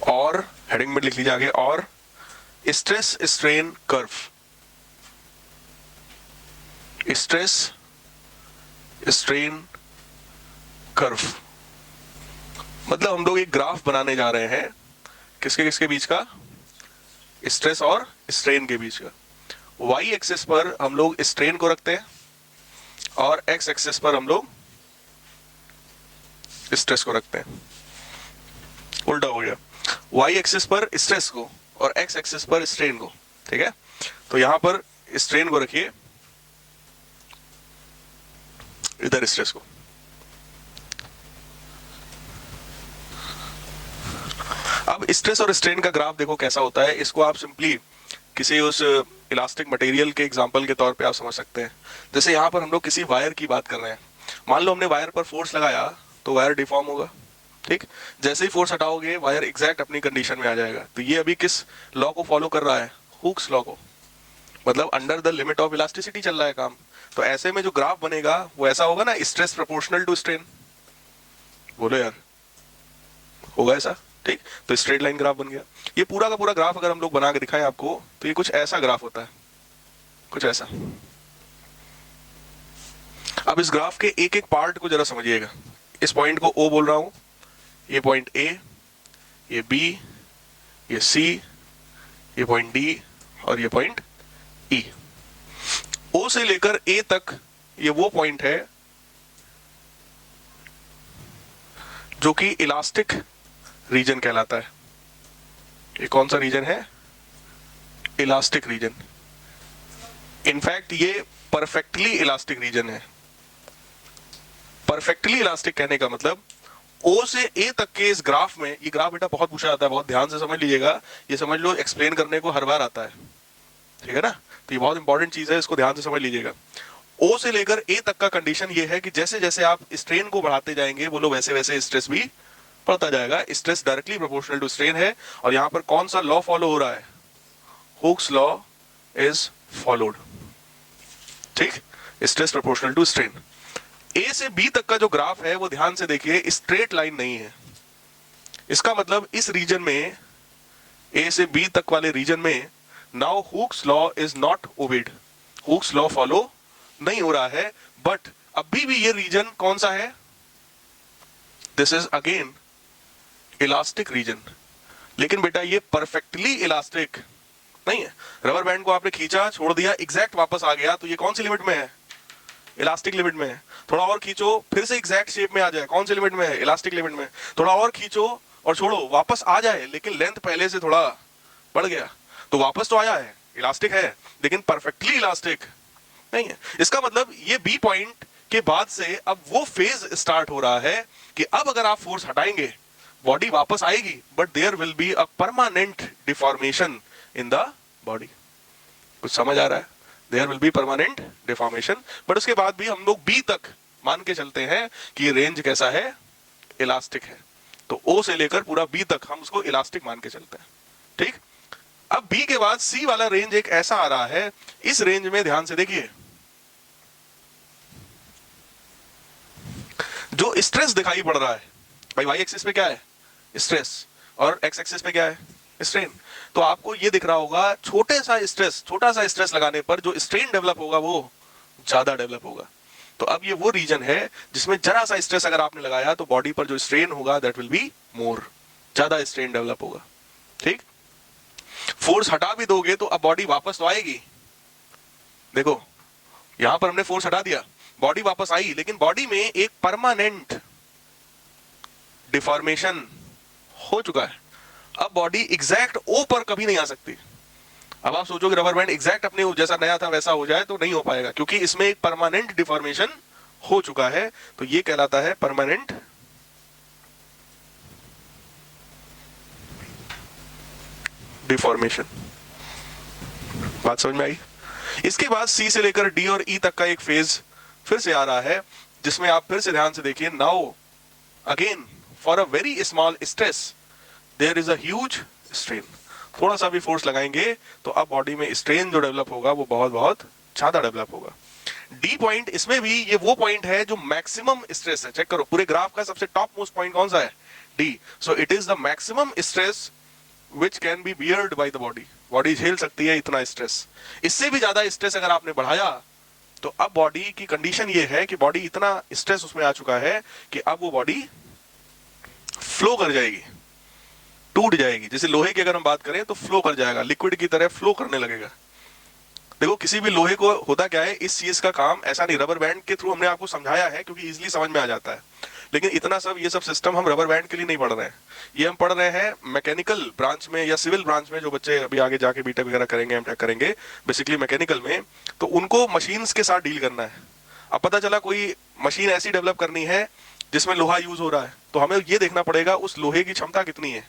और हेडिंग में लिख लीजिए आगे, और stress strain curve. Stress strain curve मतलब हम लोग एक ग्राफ बनाने जा रहे हैं. किसके किसके बीच का? स्ट्रेस और स्ट्रेन के बीच का. वाई एक्सिस पर हम लोग स्ट्रेन को रखते हैं और एक्स एक्सिस पर हम लोग स्ट्रेस को रखते हैं. उल्टा हो गया. वाई एक्सिस पर स्ट्रेस को और एक्स एक्सिस पर स्ट्रेन को. ठीक है, तो यहां पर स्ट्रेन को रखिए, इधर स्ट्रेस को. अब स्ट्रेस और स्ट्रेन का ग्राफ देखो कैसा होता है, इसको आप सिंपली किसी उस इलास्टिक मटेरियल के एग्जांपल के तौर पे आप समझ सकते हैं। जैसे यहाँ पर हम लोग किसी वायर की बात कर रहे हैं, मान लो हमने वायर पर फोर्स लगाया तो वायर डिफॉर्म होगा, ठीक। जैसे ही फोर्स हटाओगे वायर एग्जैक्ट अपनी कंडीशन में आ जाएगा। तो ये अभी किस लॉ को फॉलो कर रहा है, हुक्स लॉ को, मतलब under the limit of elasticity चल रहा है काम। तो ऐसे में जो ग्राफ बनेगा वो ऐसा होगा ना, स्ट्रेस प्रोपोर्शनल टू स्ट्रेन, बोलो यार, होगा ऐसा, ठीक। तो स्ट्रेट लाइन ग्राफ बन गया। ये पूरा का पूरा ग्राफ अगर हम लोग बना के दिखाएं आपको तो ये कुछ ऐसा ग्राफ होता है, कुछ ऐसा। अब इस ग्राफ के एक एक पार्ट को जरा समझिएगा। इस पॉइंट को ओ बोल रहा हूं, ये पॉइंट ए, ये बी, ये सी, ये पॉइंट डी और ये पॉइंट ई। ओ से लेकर ए तक ये वो पॉइंट है जो कि इलास्टिक रीजन कहलाता है। ये कौन सा रीजन है, इलास्टिक रीजन। इनफैक्ट ये परफेक्टली इलास्टिक रीजन है। परफेक्टली इलास्टिक कहने का मतलब ओ से ए तक के इस ग्राफ में, ये ग्राफ बेटा बहुत पूछा जाता है, बहुत ध्यान से समझ लीजिएगा, ये समझ लो एक्सप्लेन करने को हर बार आता है, ठीक है ना। तो ये बहुत इंपॉर्टेंट चीज है, इसको ध्यान से समझ लीजिएगा। ओ से लेकर ए तक का कंडीशन ये है कि जैसे जैसे आप स्ट्रेन को बढ़ाते जाएंगे बोलो वैसे वैसे स्ट्रेस भी बढ़ता जाएगा। Stress directly proportional to strain है। और यहां पर कौन सा लॉ फॉलो हो रहा है, हुक्स लॉ इज फॉलोड, ठीक। Stress proportional to strain. A से बी तक का जो ग्राफ है वो ध्यान से देखिए, स्ट्रेट लाइन नहीं है। इसका मतलब इस रीजन में, ए से बी तक वाले रीजन में, now Hooke's law is not obeyed, Hooke's law follow नहीं हो रहा है। बट अभी भी ये रीजन कौन सा है, this is again elastic region. लेकिन बेटा ये परफेक्टली इलास्टिक नहीं है। रबर बैंड को आपने खींचा, छोड़ दिया, एग्जैक्ट वापस आ गया, तो ये कौन सी लिमिट में है, इलास्टिक लिमिट में है। थोड़ा और खींचो, फिर से एग्जैक्ट शेप में आ जाए, कौन सी लिमिट में है, इलास्टिक लिमिट में। थोड़ा और खींचो और छोड़ो, वापस आ जाए, लेकिन लेंथ पहले से थोड़ा बढ़ गया, तो वापस तो आया है, इलास्टिक है, लेकिन परफेक्टली इलास्टिक नहीं है। इसका मतलब ये बी पॉइंट के बाद से अब वो फेज स्टार्ट हो रहा है कि अब अगर आप फोर्स हटाएंगे बॉडी वापस आएगी, but there will be a permanent deformation in the body. कुछ समझ आ रहा है, there will be permanent deformation. But उसके बाद भी हम लोग बी तक मान के चलते हैं कि ये रेंज कैसा है, इलास्टिक है। तो ओ से लेकर पूरा बी तक हम उसको इलास्टिक मान के चलते हैं, ठीक। अब बी के बाद सी वाला रेंज एक ऐसा आ रहा है, इस रेंज में ध्यान से देखिए, जो स्ट्रेस दिखाई पड़ रहा है भाई, वाई एक्सिस पे क्या है स्ट्रेस और एक्स एक्सिस पे क्या है स्ट्रेन। तो आपको ये दिख रहा होगा, छोटा सा स्ट्रेस लगाने पर जो स्ट्रेन डेवलप होगा वो ज्यादा डेवलप होगा। तो अब ये वो रीजन है जिसमें जरा सा स्ट्रेस अगर आपने लगाया तो बॉडी पर जो स्ट्रेन होगा दैट विल बी मोर, ज्यादा स्ट्रेन डेवलप होगा, ठीक। फोर्स हटा भी दोगे तो अब बॉडी वापस तो आएगी। देखो यहां पर हमने फोर्स हटा दिया, बॉडी वापस आई, लेकिन बॉडी में एक परमानेंट डिफॉर्मेशन हो चुका है। अब बॉडी एग्जैक्ट ओ पर कभी नहीं आ सकती। अब आप सोचो कि रबर बैंड एग्जैक्ट अपने जैसा नया था वैसा हो जाए तो नहीं हो पाएगा, क्योंकि इसमें एक परमानेंट डिफॉर्मेशन हो चुका है। तो ये कहलाता है परमानेंट डिफॉर्मेशन। बात समझ में आई। इसके बाद सी से लेकर डी और ई तक का एक फेज फिर से आ रहा है, जिसमें आप फिर से ध्यान से देखिए, now again for a very small stress there is a huge strain. थोड़ा सा भी फोर्स लगाएंगे तो अब बॉडी में स्ट्रेन जो डेवलप होगा वो बहुत बहुत ज्यादा डेवलप होगा। डी पॉइंट, इसमें भी ये वो पॉइंट है जो मैक्सिमम स्ट्रेस है। चेक करो पूरे ग्राफ का सबसे टॉप मोस्ट पॉइंट कौन सा है, D. So it is the maximum stress which can be beard by the body. Body झेल सकती है इतना स्ट्रेस। इससे भी ज्यादा स्ट्रेस अगर आपने बढ़ाया तो अब बॉडी की कंडीशन ये है कि बॉडी इतना स्ट्रेस उसमें आ चुका है कि अब वो बॉडी फ्लो कर जाएगी, टूट जाएगी। जैसे लोहे की अगर हम बात करें तो फ्लो कर जाएगा, लिक्विड की तरह फ्लो करने लगेगा। देखो किसी भी लोहे को होता क्या है, इस चीज का काम ऐसा नहीं, रबर बैंड के थ्रू हमने आपको समझाया है क्योंकि इजीली समझ में आ जाता है, लेकिन इतना सब ये सब सिस्टम हम रबर बैंड के लिए नहीं पढ़ रहे हैं। ये हम पढ़ रहे हैं मैकेनिकल ब्रांच में या सिविल ब्रांच में, जो बच्चे अभी आगे जाके बीटेक वगैरह करेंगे, एमटेक करेंगे, बेसिकली मैकेनिकल में, तो उनको मशीन्स के साथ डील करना है। अब पता चला कोई मशीन ऐसी डेवलप करनी है जिसमें लोहा यूज हो रहा है, तो हमें ये देखना पड़ेगा उस लोहे की क्षमता कितनी है।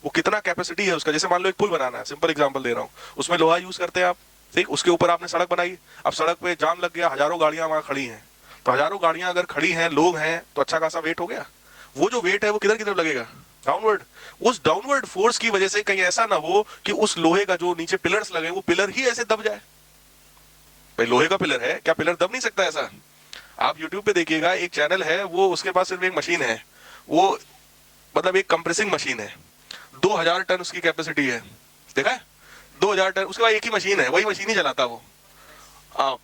वो कितना कैपेसिटी है उसका। जैसे मान लो एक पुल बनाना है, सिंपल एग्जांपल दे रहा हूँ, उसमें लोहा यूज करते हैं आप, ठीक, उसके ऊपर आपने सड़क बनाई, अब सड़क पे जाम लग गया, हजारों गाड़ियां वहां खड़ी हैं, तो हजारों गाड़ियां अगर खड़ी हैं, लोग हैं, तो अच्छा खासा वेट हो गया। वो जो वेट है वो किधर की तरफ लगेगा, डाउनवर्ड। उस डाउनवर्ड फोर्स की वजह से कहीं ऐसा ना हो कि उस लोहे का जो नीचे पिलर्स लगे वो पिलर ही ऐसे दब जाए। भाई लोहे का पिलर है, क्या पिलर दब नहीं सकता ऐसा? आप YouTube पे देखिएगा, एक चैनल है, वो उसके पास सिर्फ एक मशीन है, वो मतलब एक कंप्रेसिंग मशीन है, 2000 टन उसकी कैपेसिटी है, देखा है, 2000 टन। उसके बाद एक ही मशीन है, वही मशीन ही चलाता वो। आप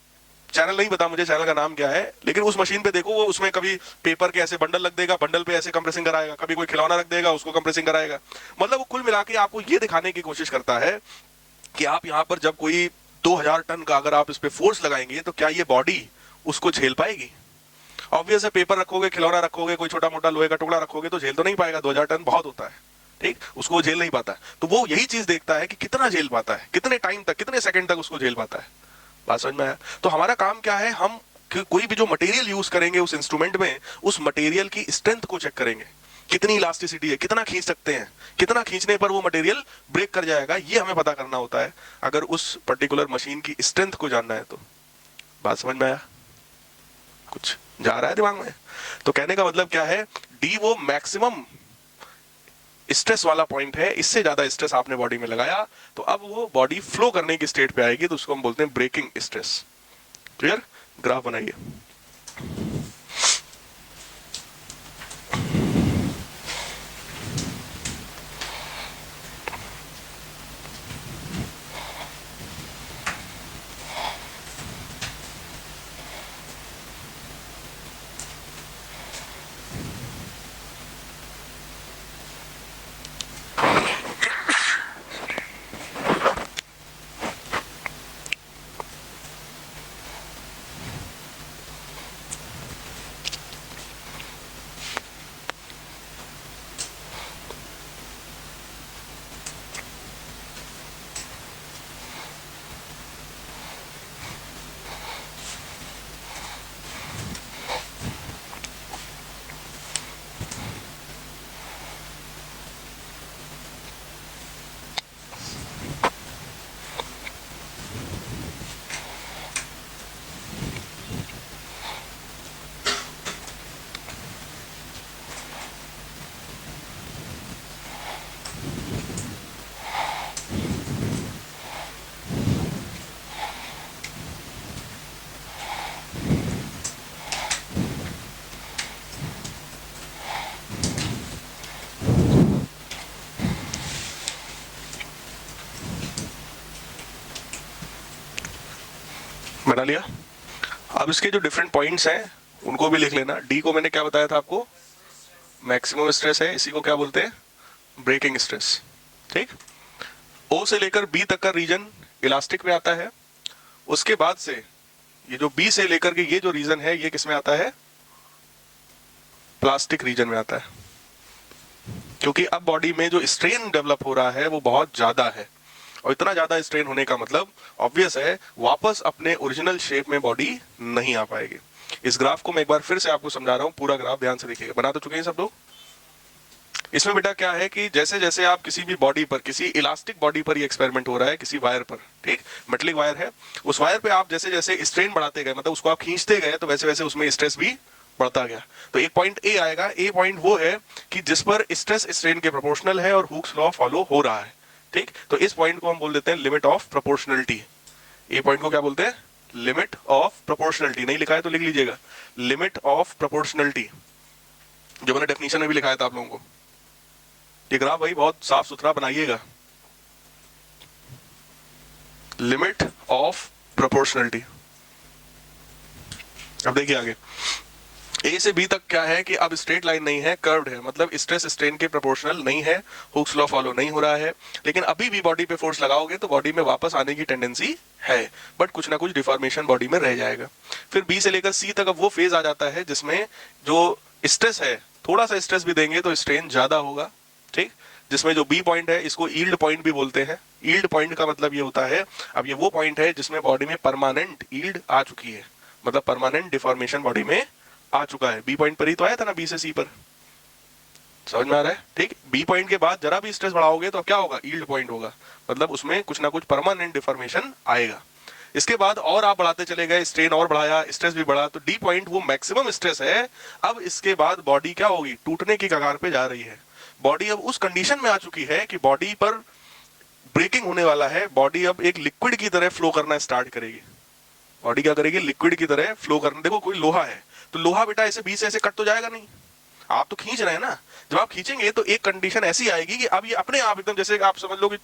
चैनल नहीं पता मुझे, चैनल का नाम क्या है, लेकिन उस मशीन पे देखो, वो उसमें कभी पेपर के ऐसे बंडल रख देगा, बंडल पे ऐसे कंप्रेसिंग कराएगा, कभी कोई खिलौना रख देगा, उसको कंप्रेसिंग कराएगा। मतलब वो कुल मिला के आपको ये दिखाने की कोशिश करता है कि आप यहाँ पर जब कोई 2000 टन का अगर आप इस पे फोर्स लगाएंगे तो क्या ये बॉडी उसको झेल पाएगी। ऑब्वियस है, पेपर रखोगे, खिलौना रखोगे, कोई छोटा मोटा लोहे का टुकड़ा रखोगे तो झेल तो नहीं पाएगा, 2000 टन बहुत होता है, ठीक, उसको झेल नहीं पाता। तो वो यही चीज देखता है कि कितना झेल पाता है, कितने टाइम तक, कितने सेकंड तक उसको झेल पाता है। बात समझ में आया? तो हमारा काम क्या है, हम कोई भी जो मटेरियल यूज करेंगे उस इंस्ट्रूमेंट में, उस मटेरियल की स्ट्रेंथ को चेक करेंगे, कितनी इलास्टिसिटी है, कितना खींच सकते हैं, कितना खींचने पर वो मटेरियल ब्रेक कर जाएगा, ये हमें पता करना होता है अगर उस पर्टिकुलर मशीन की स्ट्रेंथ को जानना है तो। बात समझ में आया? कुछ जा रहा है दिमाग में? तो कहने का मतलब क्या है, डी वो मैक्सिमम स्ट्रेस वाला पॉइंट है, इससे ज्यादा स्ट्रेस आपने बॉडी में लगाया तो अब वो बॉडी फ्लो करने की स्टेट पे आएगी, तो उसको हम बोलते हैं ब्रेकिंग स्ट्रेस। क्लियर? ग्राफ बनाइए। बना लिया? अब इसके जो डिफरेंट पॉइंट्स हैं उनको भी लिख लेना। डी को मैंने क्या बताया था आपको, मैक्सिमम स्ट्रेस है, इसी को क्या बोलते हैं, ब्रेकिंग स्ट्रेस, ठीक। ओ से लेकर बी तक का रीजन इलास्टिक में आता है, उसके बाद से ये जो बी से लेकर के ये जो रीजन है ये किस में आता है, प्लास्टिक रीजन में आता है, क्योंकि अब बॉडी में जो स्ट्रेन डेवलप हो रहा है वो बहुत ज्यादा है, और इतना ज्यादा स्ट्रेन होने का मतलब ऑब्वियस है वापस अपने ओरिजिनल शेप में बॉडी नहीं आ पाएगी। इस ग्राफ को मैं एक बार फिर से आपको समझा रहा हूं, पूरा ग्राफ ध्यान से देखिएगा, बना तो चुके हैं सब लोग। इसमें बेटा क्या है कि जैसे जैसे आप किसी भी बॉडी पर, किसी इलास्टिक बॉडी पर ये एक्सपेरिमेंट हो रहा है, किसी वायर पर, ठीक, मेटलिक वायर है, उस वायर पे आप जैसे जैसे स्ट्रेन बढ़ाते गए, मतलब उसको आप खींचते गए, तो वैसे वैसे उसमें स्ट्रेस भी बढ़ता गया। तो एक पॉइंट ए आएगा, ए पॉइंट वो है कि जिस पर स्ट्रेस स्ट्रेन के प्रोपोर्शनल है और हुक्स लॉ फॉलो हो रहा है, ठीक। तो इस पॉइंट को हम बोल देते हैं limit of proportionality. A point को क्या बोलते हैं, लिमिट ऑफ प्रोपोर्शनलिटी। नहीं लिखा है तो लिख लीजिएगा, लिमिट ऑफ प्रोपोर्शनलिटी, जो मैंने डेफिनेशन में भी लिखाया था आप लोगों को। ये ग्राफ भाई बहुत साफ सुथरा बनाइएगा, लिमिट ऑफ प्रोपोर्शनलिटी। अब देखिए आगे, ए से बी तक क्या है कि अब स्ट्रेट लाइन नहीं है, कर्व्ड है, मतलब स्ट्रेस स्ट्रेन के प्रोपोर्शनल नहीं है, हुक्स लॉ फॉलो नहीं हो रहा है, लेकिन अभी भी बॉडी पे फोर्स लगाओगे तो बॉडी में वापस आने की टेंडेंसी है, बट कुछ ना कुछ डिफॉर्मेशन बॉडी में रह जाएगा। फिर बी से लेकर सी तक अब वो फेज आ जाता है जिसमें जो स्ट्रेस है, थोड़ा सा स्ट्रेस भी देंगे तो स्ट्रेन ज्यादा होगा, ठीक, जिसमें जो बी पॉइंट है इसको यील्ड पॉइंट भी बोलते हैं। यील्ड पॉइंट का मतलब ये होता है, अब ये वो पॉइंट है जिसमें बॉडी में परमानेंट यील्ड आ चुकी है, मतलब परमानेंट डिफॉर्मेशन बॉडी में आ चुका है। बी पॉइंट पर ही तो आया था ना, बी से सी पर, समझ में आ रहा है? ठीक, बी पॉइंट के बाद जरा भी स्ट्रेस बढ़ाओगे तो अब क्या होगा, यील्ड पॉइंट होगा, मतलब उसमें कुछ ना कुछ परमानेंट डिफॉर्मेशन आएगा। इसके बाद और आप बढ़ाते चले गए, स्ट्रेन और बढ़ाया, स्ट्रेस भी बढ़ा, तो डी पॉइंट वो मैक्सिमम स्ट्रेस है। अब इसके बाद बॉडी क्या होगी, टूटने की कगार पे जा रही है। बॉडी अब उस कंडीशन में आ चुकी है कि बॉडी पर ब्रेकिंग होने वाला है, बॉडी अब एक लिक्विड की तरह फ्लो करना स्टार्ट करेगी। बॉडी क्या करेगी, लिक्विड की तरह फ्लो करना। देखो कोई लोहा है, तो लोहा बेटा ऐसे बीच से ऐसे कट तो जाएगा नहीं, आप तो खींच रहे हैं ना। जब आप खींचेंगे तो एक कंडीशन ऐसी आएगी कि अब ये अपने आप एकदम, जैसे आप समझ लो कि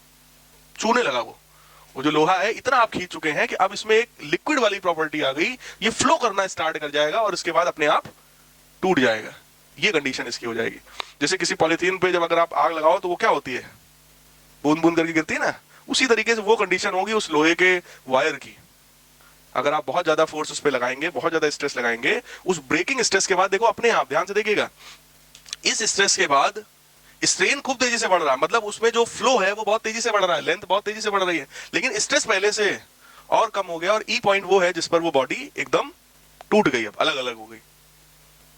चूने लगा वो जो लोहा है, इतना आप खींच चुके हैं कि अब इसमें एक लिक्विड वाली प्रॉपर्टी आ गई, ये फ्लो करना स्टार्ट कर जाएगा और इसके बाद अपने आप टूट जाएगा। ये कंडीशन इसकी हो जाएगी। जैसे किसी पॉलिथीन पे जब अगर आप आग लगाओ तो वो क्या होती है, बूंद बूंद करके गिरती है ना, उसी तरीके से वो कंडीशन होगी उस लोहे के वायर की। अगर आप बहुत ज्यादा फोर्स उस पर लगाएंगे, बहुत ज्यादा स्ट्रेस लगाएंगे, उस ब्रेकिंग स्ट्रेस के बाद देखो अपने आप, ध्यान से देखिएगा, इस स्ट्रेस के बाद स्ट्रेन खूब तेजी से बढ़ रहा है, मतलब उसमें जो फ्लो है वो बहुत तेजी से बढ़ रहा है, लेंथ बहुत तेजी से बढ़ रही है, लेकिन स्ट्रेस पहले से और कम हो गया, और ई पॉइंट वो है जिस पर वो बॉडी एकदम टूट गई, अब अलग अलग हो गई।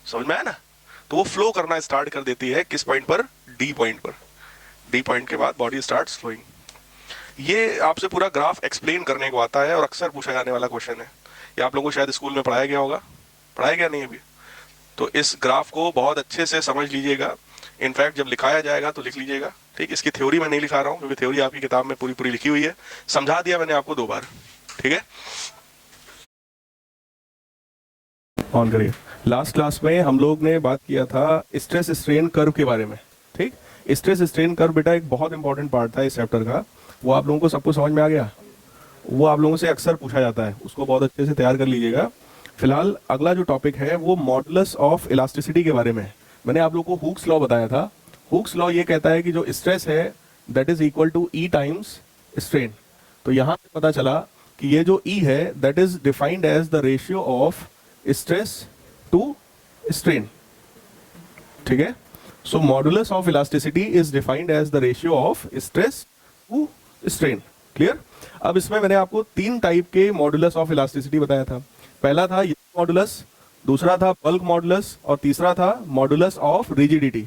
समझ में आया ना? तो वो फ्लो करना स्टार्ट कर देती है किस पॉइंट पर, डी पॉइंट पर। डी पॉइंट के बाद बॉडी स्टार्ट फ्लोइंग। ये आपसे पूरा ग्राफ एक्सप्लेन करने को आता है और अक्सर पूछा जाने वाला क्वेश्चन है। ये आप लोगों को शायद स्कूल में पढ़ाया गया होगा, पढ़ाया गया नहीं अभी? तो इस ग्राफ को बहुत अच्छे से समझ लीजिएगा। इनफैक्ट जब लिखाया जाएगा तो लिख लीजिएगा, ठीक। इसकी थ्योरी मैं नहीं लिखा रहा हूँ क्योंकि थ्योरी आपकी किताब में पूरी पूरी लिखी हुई है, समझा दिया मैंने आपको 2 बार, ठीक है। ऑन करिए। लास्ट क्लास में हम लोग ने बात किया था स्ट्रेस स्ट्रेन कर्व के बारे में, ठीक। स्ट्रेस स्ट्रेन कर्व बेटा एक बहुत इंपॉर्टेंट पार्ट था इस चैप्टर का। वो आप लोगों को सबको समझ में आ गया? वो आप लोगों से अक्सर पूछा जाता है, उसको बहुत अच्छे से तैयार कर लीजिएगा। फिलहाल अगला जो टॉपिक है वो मॉडुलस ऑफ इलास्टिसिटी के बारे में है। मैंने आप लोगों को हुक्स लॉ बताया था। हुक्स लॉ ये कहता है कि जो स्ट्रेस है that is equal to E times strain. तो यहाँ से पता चला कि ये जो ई है that is defined as the ratio of stress to strain, ठीक है। So modulus of elasticity is defined as the ratio of stress to strain. Clear? अब इसमें मैंने आपको 3 टाइप के मॉडुलस ऑफ इलास्टिसिटी बताया था। पहला था यंग मॉडुलस, दूसरा था बल्क मॉडुलस और तीसरा था मॉडुलस ऑफ रिजिडिटी।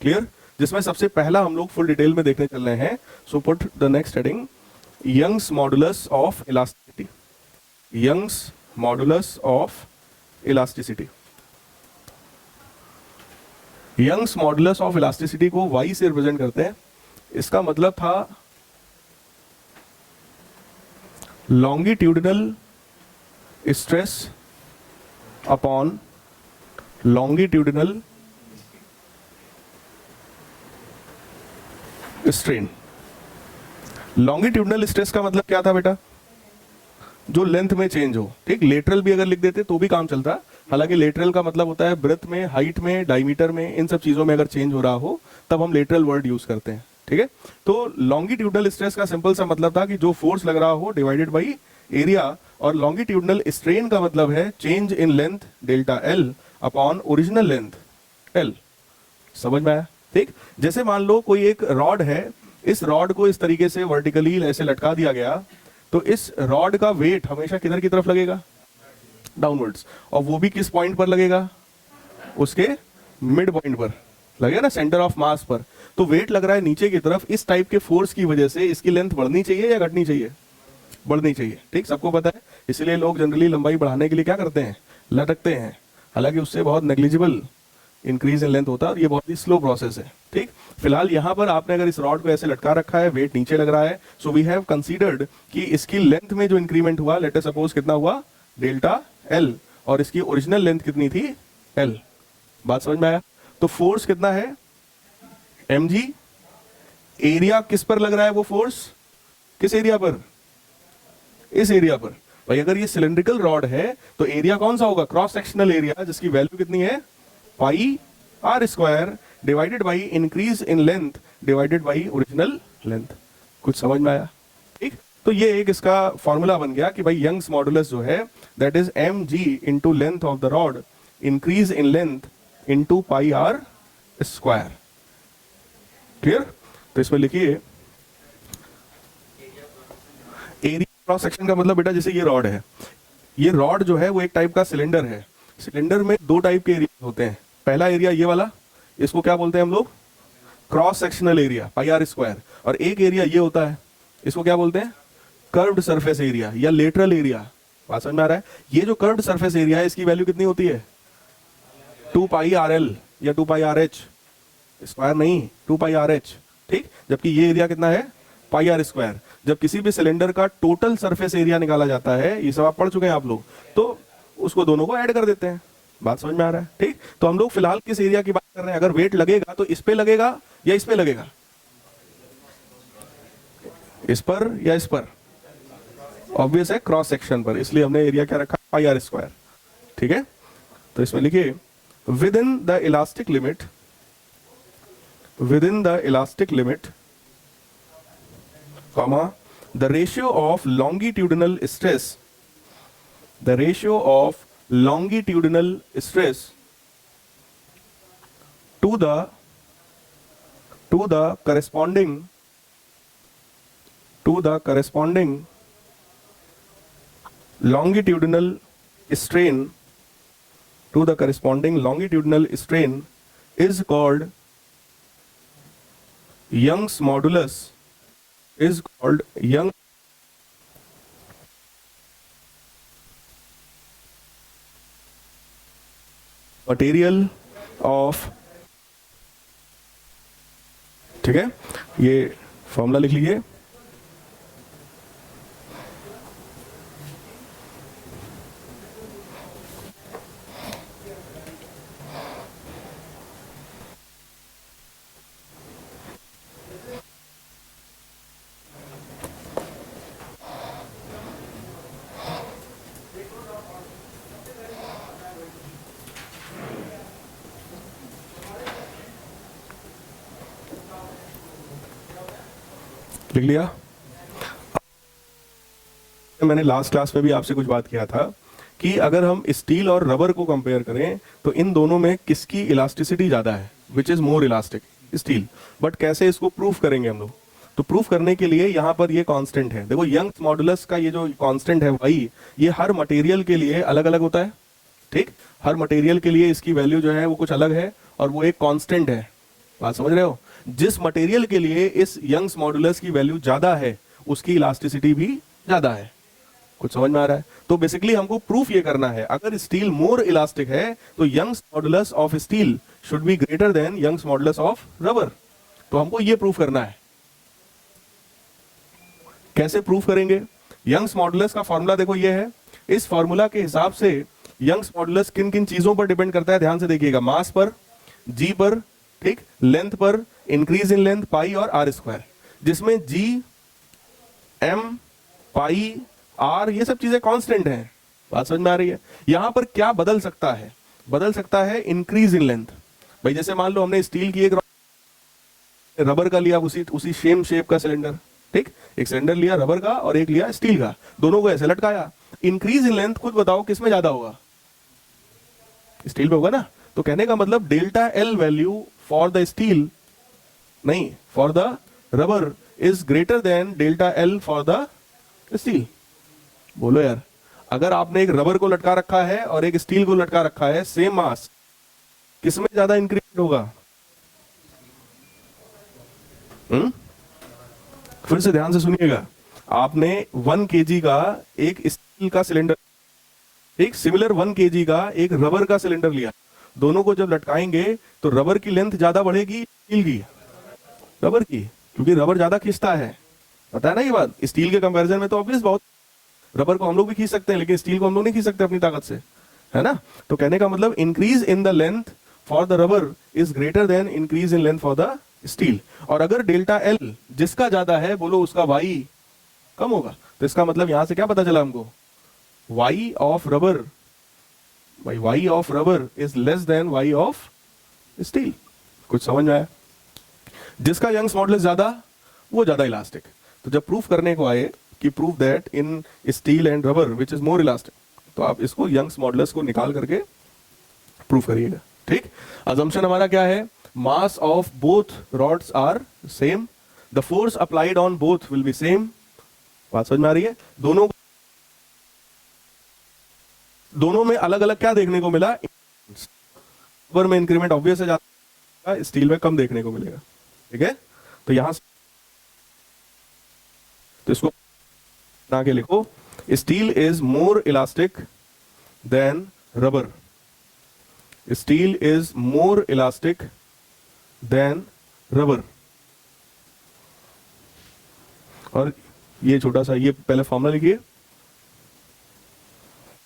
क्लियर? जिसमें सबसे पहला हम लोग फुल डिटेल में देखने चल रहे हैं। So put the next heading, Young's modulus of elasticity. Young's modulus of elasticity. Young's modulus of elasticity को वाई से रिप्रेजेंट करते हैं। इसका मतलब था longitudinal stress upon longitudinal strain. Longitudinal stress का मतलब क्या था बेटा? जो लेंथ में चेंज हो, ठीक। लेटरल भी अगर लिख देते तो भी काम चलता, हालांकि लेटरल का मतलब होता है ब्रेथ में, हाइट में, डायमीटर में, इन सब चीजों में अगर चेंज हो रहा हो तब हम लेटरल वर्ड यूज करते हैं, ठीक है। तो लॉन्गिट्यूडिनल स्ट्रेस का सिंपल सा मतलब था कि जो फोर्स लग रहा हो डिवाइडेड बाई एरिया, और लॉन्गिट्यूडिनल स्ट्रेन का मतलब है change in length delta L upon original length L. समझ में आया? ठीक। जैसे मान लो कोई एक रॉड है, इस रॉड को इस तरीके से वर्टिकली ऐसे लटका दिया गया, तो इस रॉड का वेट हमेशा किधर की तरफ लगेगा? डाउनवर्ड्स। और वो भी किस पॉइंट पर लगेगा? उसके मिड पॉइंट पर लगेगा ना, सेंटर ऑफ मास पर। तो वेट लग रहा है नीचे की तरफ, इस टाइप के फोर्स की वजह से इसकी लेंथ बढ़नी चाहिए या घटनी चाहिए? बढ़नी चाहिए, ठीक। सबको पता है, इसलिए लोग जनरली लंबाई बढ़ाने के लिए क्या करते हैं? लटकते हैं। हालांकि उससे बहुत नेग्लिजिबल इंक्रीज इन लेंथ होता है और ये बहुत ही स्लो प्रोसेस है, ठीक। फिलहाल यहाँ पर आपने अगर इस रॉड को ऐसे लटका रखा है, वेट नीचे लग रहा है, सो वी हैव कंसीडर्ड कि इसकी लेंथ में जो इंक्रीमेंट हुआ, लेट अस सपोज कितना हुआ? डेल्टा एल, और इसकी ओरिजिनल लेंथ कितनी थी? एल। बात समझ में आया? तो फोर्स कितना है? mg। एरिया किस पर लग रहा है वो फोर्स? किस एरिया पर? इस एरिया पर। भाई अगर ये सिलेंड्रिकल रॉड है तो एरिया कौन सा होगा? क्रॉस सेक्शनल एरिया, जिसकी वैल्यू कितनी है? Pi r square divided by increase in length divided by original length. कुछ समझ में आया? ठीक। तो ये एक इसका फॉर्मूला बन गया कि भाई यंग्स मॉडुलस जो है that is mg into length of the rod increase in length into pi r square. Clear? तो इसमें लिखिए एरिया क्रॉस सेक्शन का मतलब बेटा, जैसे ये रॉड है, ये रॉड जो है वो एक टाइप का सिलेंडर है। सिलेंडर में 2 टाइप के एरिया होते हैं। पहला एरिया ये वाला, इसको क्या बोलते हैं हम लोग? Cross sectional area, pi r square. और एक एरिया ये होता है, इसको क्या बोलते हैं? कर्व्ड सरफेस एरिया या लेटरल एरिया। बात समझ में आ रहा है? ये जो कर्व्ड सरफेस एरिया है इसकी वैल्यू कितनी होती है? 2 पाई आर एल या 2 पाई आर एच, स्क्वायर नहीं, 2 पाई आर एच, ठीक। जबकि ये एरिया कितना है? Pi r square. जब किसी भी सिलेंडर का टोटल सरफेस एरिया निकाला जाता है, ये सब आप पढ़ चुके हैं आप लोग, तो उसको दोनों को ऐड कर देते हैं। बात समझ में आ रहा है? ठीक। तो हम लोग फिलहाल किस एरिया की बात कर रहे हैं? अगर वेट लगेगा तो इस पे लगेगा या इस पे लगेगा? इस पर या इस पर? ऑब्वियस है, क्रॉस सेक्शन पर, इसलिए हमने एरिया क्या रखा? पाई आर स्क्वायर। ठीक है, तो इसमें लिखिए within the elastic limit, within the elastic limit, comma, the ratio of longitudinal stress, the ratio of longitudinal stress to the corresponding longitudinal strain, to the corresponding longitudinal strain is called Young's modulus, is called Young material of, ठीक है, ये formula लिख लीजिए। लिख लिया? मैंने last class में भी आपसे कुछ बात किया था कि अगर हम स्टील और रबर को कंपेयर करें तो इन दोनों में किसकी इलास्टिसिटी ज्यादा है? Which is more elastic? Steel. But कैसे इसको प्रूफ करेंगे हम लोग? तो प्रूफ करने के लिए यहाँ पर ये कांस्टेंट है, देखो यंग्स मॉडुलस का ये जो कांस्टेंट है वाई, ये हर मटेरियल के लिए अलग अलग होता है। ठीक, हर मटेरियल के लिए इसकी वैल्यू जो है वो कुछ अलग है और वो एक कांस्टेंट है। बात समझ रहे हो? जिस मटेरियल के लिए इस यंग्स मॉडुलस की वैल्यू ज्यादा है उसकी इलास्टिसिटी भी ज्यादा है। कुछ समझ में आ रहा है? तो बेसिकली हमको प्रूफ ये करना है, अगर स्टील मोर इलास्टिक है तो Young's modulus of steel should be greater than Young's modulus of rubber. तो हमको ये प्रूफ करना है। कैसे प्रूफ करेंगे? यंग्स मॉडुलस का फॉर्मूला देखो ये है। इस फॉर्मूला के हिसाब से यंग्स मॉडुलस किन किन चीजों पर डिपेंड करता है? ध्यान से देखिएगा, मास पर, जी पर, ठीक, लेंथ पर, इंक्रीज इन लेंथ, पाई और आर स्क्वायर, जिसमें जी, एम, पाई, आर ये सब चीजें कांस्टेंट हैं। बात समझ में आ रही है? यहां पर क्या बदल सकता है? बदल सकता है इंक्रीज इन लेंथ। भाई जैसे मान लो हमने स्टील की एक रबर का लिया, उसी सेम शेप का सिलेंडर, ठीक, एक सिलेंडर लिया रबर का और एक लिया स्टील का, दोनों को ऐसे लटकाया। इंक्रीज इन लेंथ खुद बताओ किसमें ज्यादा होगा? स्टील में होगा ना। तो कहने का मतलब delta L value for the steel, नहीं, for the rubber is greater than delta L for the steel. बोलो यार, अगर आपने एक रबर को लटका रखा है और एक स्टील को लटका रखा है, सेम मास, किसमें ज्यादा इंक्रीमेंट होगा? फिर से ध्यान से सुनिएगा, आपने 1 kg का एक स्टील का सिलेंडर, एक सिमिलर 1 kg का एक रबर का सिलेंडर लिया, दोनों को जब लटकाएंगे तो रबर की लेंथ ज्यादा बढ़ेगी स्टील की? रबर की, क्योंकि रबर ज्यादा खींचता है। पता है ना ये बात? स्टील के कंपैरिजन में तो ऑब्वियस बहुत, रबर को हम लोग भी खींच सकते हैं लेकिन स्टील को हम लोग नहीं खींच सकते अपनी ताकत से, है ना? तो कहने का मतलब increase in the length for the rubber is greater then increase in length for the steel. और अगर डेल्टा एल जिसका ज्यादा है, बोलो उसका वाई कम होगा। तो इसका मतलब यहां से क्या पता चला हमको? वाई ऑफ रबर, भाई Y of rubber is less than Y of steel. कुछ समझ में आया? जिसका यंग्स मॉडुलस ज्यादा, वो ज्यादा इलास्टिक। तो जब प्रूफ करने को आए कि proof that in steel and rubber which is more elastic, तो आप इसको यंग्स मॉडुलस को निकाल करके प्रूफ करिएगा। ठीक, अजम्पशन हमारा क्या है? Mass of both rods are same, the force applied on both will be same. बात समझ में आ रही है? दोनों में अलग अलग क्या देखने को मिला? रबर में इंक्रीमेंट ऑब्वियस है, स्टील में कम देखने को मिलेगा। ठीक है, तो यहां तो इसको बना के लिखो, steel is more elastic than rubber. Steel is more elastic than rubber. और ये छोटा सा, ये पहले फॉर्मूला लिखिए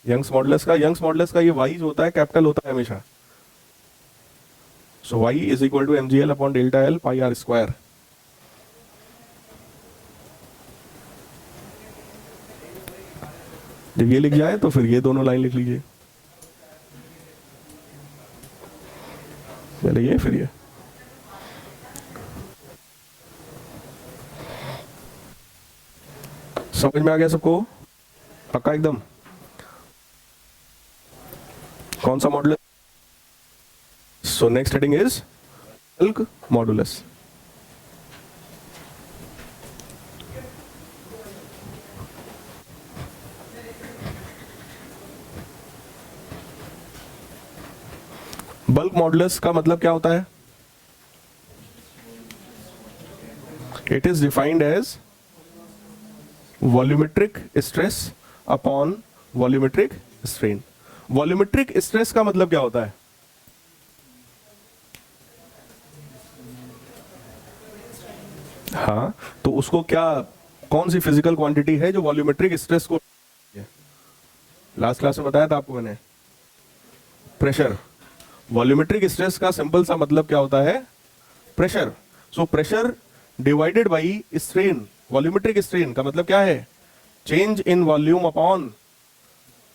यंग्स मॉडुलस का। यंग्स मॉडुलस का ये y जो होता है कैपिटल होता है हमेशा। So y is equal to mgl upon delta l pi r square. जब ये लिख जाए तो फिर ये दोनों लाइन लिख लीजिए, पहले ये फिर ये। समझ में आ गया सबको? पक्का एकदम? कौन सा modulus? So next heading is bulk modulus. Bulk modulus का मतलब क्या होता है? It is defined as volumetric stress upon volumetric strain. Volumetric stress का मतलब क्या होता है? हाँ, तो उसको क्या, कौन सी फिजिकल क्वांटिटी है जो वॉल्यूमेट्रिक स्ट्रेस को, लास्ट क्लास में बताया था आपको मैंने, प्रेशर। वॉल्यूमेट्रिक स्ट्रेस का सिंपल सा मतलब क्या होता है? Pressure. So pressure divided by strain. Volumetric strain का मतलब क्या है? Change in volume upon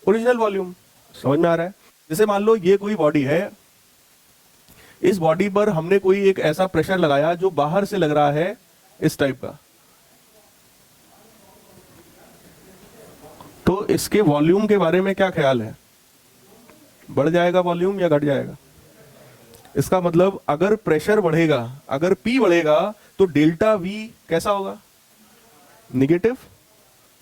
original volume. समझ में आ रहा है? जैसे मान लो ये कोई बॉडी है, इस बॉडी पर हमने कोई एक ऐसा प्रेशर लगाया जो बाहर से लग रहा है इस टाइप का, तो इसके वॉल्यूम के बारे में क्या ख्याल है? बढ़ जाएगा वॉल्यूम या घट जाएगा? इसका मतलब अगर प्रेशर बढ़ेगा, अगर P बढ़ेगा तो डेल्टा V कैसा होगा? निगेटिव।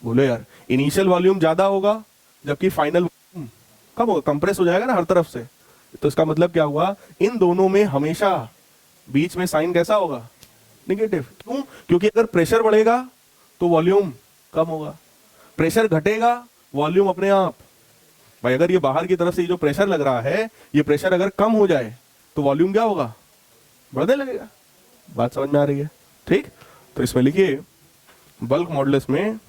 बोलो यार, इनिशियल वॉल्यूम ज्यादा होगा जबकि फाइनल वॉल्यूम कम होगा, कंप्रेस हो जाएगा ना हर तरफ से। तो इसका मतलब क्या हुआ? इन दोनों में हमेशा बीच में साइन कैसा होगा? निगेटिव। क्यों? क्योंकि अगर प्रेशर बढ़ेगा तो वॉल्यूम कम होगा, प्रेशर घटेगा वॉल्यूम अपने आप। भाई अगर ये बाहर की तरफ से जो प्रेशर लग रहा है, ये प्रेशर अगर कम हो जाए तो वॉल्यूम क्या होगा? बढ़ने लगेगा। बात समझ में आ रही है? ठीक, तो इसमें लिखिए बल्क मॉडुलस में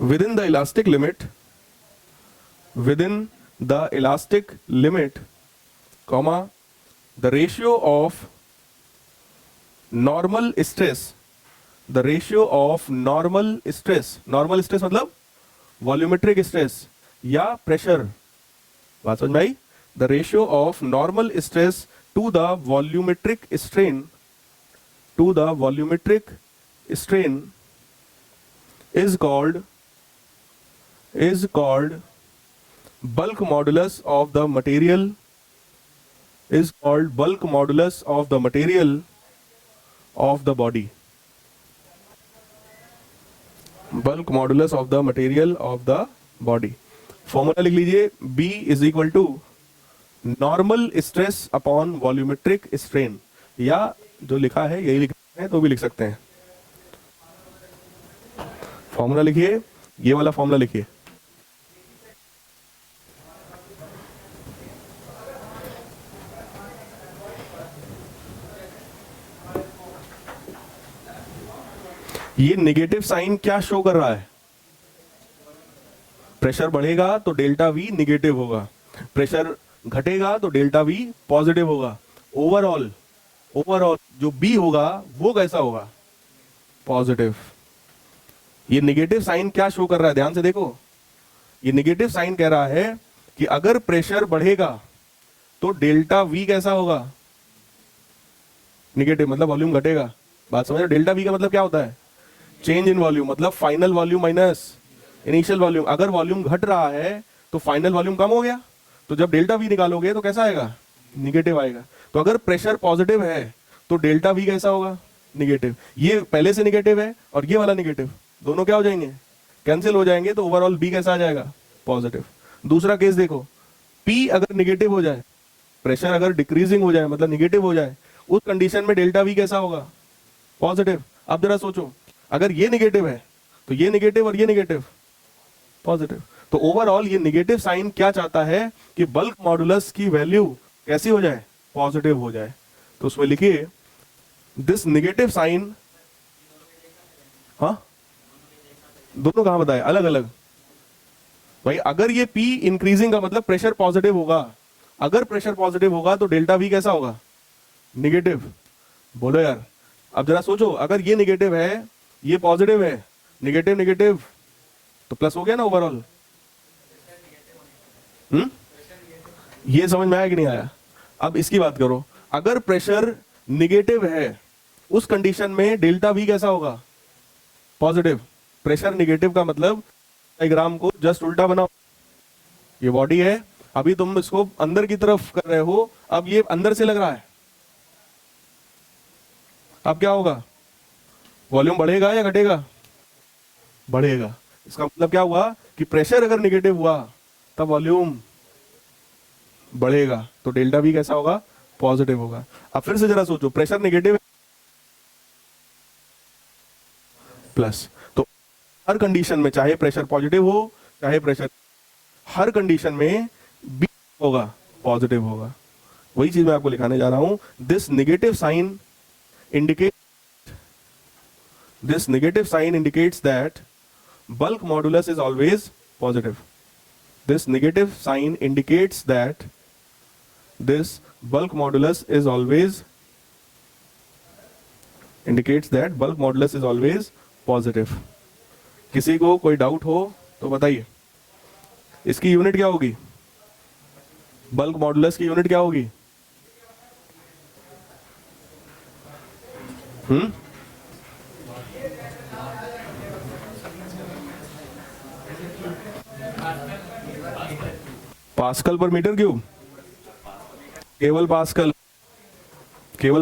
within the elastic limit, within the elastic limit, comma the ratio of normal stress, the ratio of normal stress. Normal stress मतलब वॉल्यूमेट्रिक स्ट्रेस या प्रेशर। बात समझ में आई? The ratio of normal stress to the volumetric strain, to the volumetric strain is called bulk modulus of the material, is called bulk modulus of the material of the body, bulk modulus of the material of the body। Formula लिख लीजिए, B is equal to normal stress upon volumetric strain, या जो लिखा है यही लिखना है तो भी लिख सकते हैं। फॉर्मूला लिखिए, ये वाला फॉर्मूला लिखिए, ये नेगेटिव साइन क्या शो कर रहा है? प्रेशर बढ़ेगा तो डेल्टा V नेगेटिव होगा, प्रेशर घटेगा तो डेल्टा V पॉजिटिव होगा। ओवरऑल जो B होगा वो कैसा होगा? पॉजिटिव। ये नेगेटिव साइन क्या शो कर रहा है? ध्यान से देखो, ये नेगेटिव साइन कह रहा है कि अगर प्रेशर बढ़ेगा तो डेल्टा V कैसा होगा? नेगेटिव, मतलब वॉल्यूम घटेगा। बात समझ रहे? डेल्टा V का मतलब क्या होता है? चेंज इन वॉल्यूम, मतलब final volume minus initial volume. अगर वॉल्यूम घट रहा है तो फाइनल वॉल्यूम कम हो गया, तो जब डेल्टा V निकालोगे तो कैसा आएगा? निगेटिव आएगा। तो अगर प्रेशर पॉजिटिव है तो डेल्टा V कैसा होगा? निगेटिव। ये पहले से निगेटिव है और ये वाला निगेटिव, दोनों क्या हो जाएंगे? कैंसिल हो जाएंगे, तो ओवरऑल B कैसा आ जाएगा? पॉजिटिव। दूसरा केस देखो, P अगर निगेटिव हो जाए, प्रेशर अगर डिक्रीजिंग हो जाए मतलब निगेटिव हो जाए, उस कंडीशन में डेल्टा वी कैसा होगा? पॉजिटिव। अब जरा सोचो, अगर ये निगेटिव है तो ये निगेटिव और ये निगेटिव पॉजिटिव। तो ओवरऑल ये निगेटिव साइन क्या चाहता है कि बल्क मॉडुलस की वैल्यू कैसी हो जाए? पॉजिटिव हो जाए। तो उसमें लिखिए दिस निगेटिव साइन, हाँ दोनों कहां बताए? अलग अलग। भाई अगर ये P इंक्रीजिंग का मतलब प्रेशर पॉजिटिव होगा, अगर प्रेशर पॉजिटिव होगा तो डेल्टा V कैसा होगा? निगेटिव। बोलो यार। अब जरा सोचो, अगर ये निगेटिव है ये पॉजिटिव है, निगेटिव निगेटिव तो प्लस हो गया ना ओवरऑल। ये समझ में आया कि नहीं आया? अब इसकी बात करो, अगर प्रेशर निगेटिव है उस कंडीशन में डेल्टा V कैसा होगा? पॉजिटिव। प्रेशर निगेटिव का मतलब डायग्राम को जस्ट उल्टा बनाओ। ये बॉडी है, अभी तुम इसको अंदर की तरफ कर रहे हो, अब ये अंदर से लग रहा है, अब क्या होगा? वॉल्यूम बढ़ेगा या घटेगा? बढ़ेगा। इसका मतलब क्या हुआ कि प्रेशर अगर निगेटिव हुआ तब वॉल्यूम बढ़ेगा, तो डेल्टा V कैसा होगा? पॉजिटिव होगा। अब फिर से जरा सोचो, प्रेशर निगेटिव प्लस, तो हर कंडीशन में चाहे प्रेशर पॉजिटिव हो चाहे प्रेशर, हर कंडीशन में B होगा पॉजिटिव होगा। वही चीज मैं आपको लिखाने जा रहा हूं। This negative sign indicates that bulk modulus is always positive. This negative sign indicates that this bulk modulus is always positive. किसी को कोई डाउट हो तो बताइए, इसकी यूनिट क्या होगी? बल्क मॉडुलस की यूनिट क्या होगी? पास्कल पर मीटर क्यूब? केवल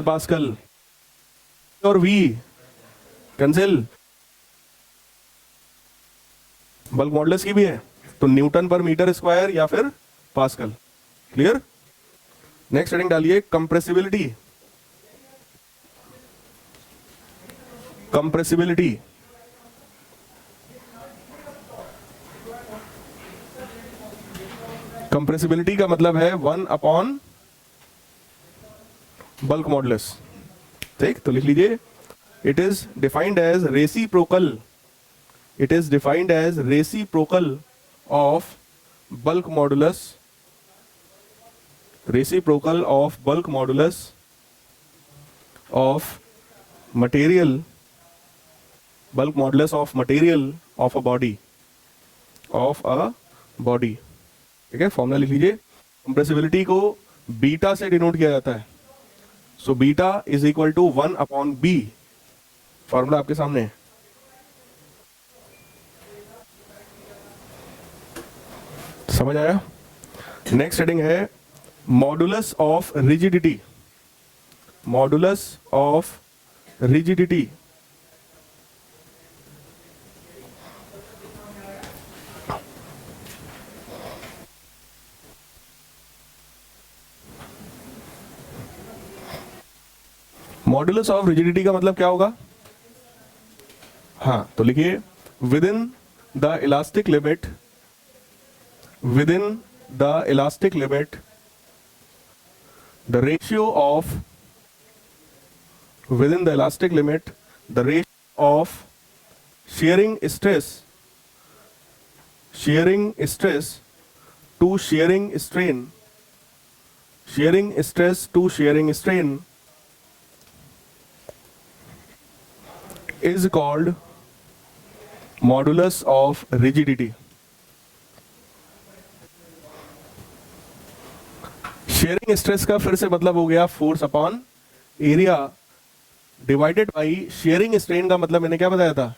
पास्कल और V कैंसिल। बल्क मॉडुलस की भी है तो न्यूटन पर मीटर स्क्वायर या फिर पास्कल। क्लियर? नेक्स्ट हेडिंग डालिए कंप्रेसिबिलिटी। कंप्रेसिबिलिटी का मतलब है 1 अपॉन बल्क मॉडुलस। ठीक, तो लिख लीजिए it is defined as reciprocal of bulk modulus of material of a body. ठीक है, फॉर्मूला लिख लीजिए। कंप्रेसिबिलिटी को बीटा से डिनोट किया जाता है, so beta is equal to 1 upon B. Formula आपके सामने है। समझ आया? नेक्स्ट हेडिंग है modulus of rigidity. Modulus of rigidity का मतलब क्या होगा? हाँ, तो लिखिए within the elastic limit the ratio of shearing stress to shearing strain is called modulus of rigidity. Sharing stress का फिर से मतलब हो गया force upon area divided by sharing strain का मतलब मैंने क्या बताया था?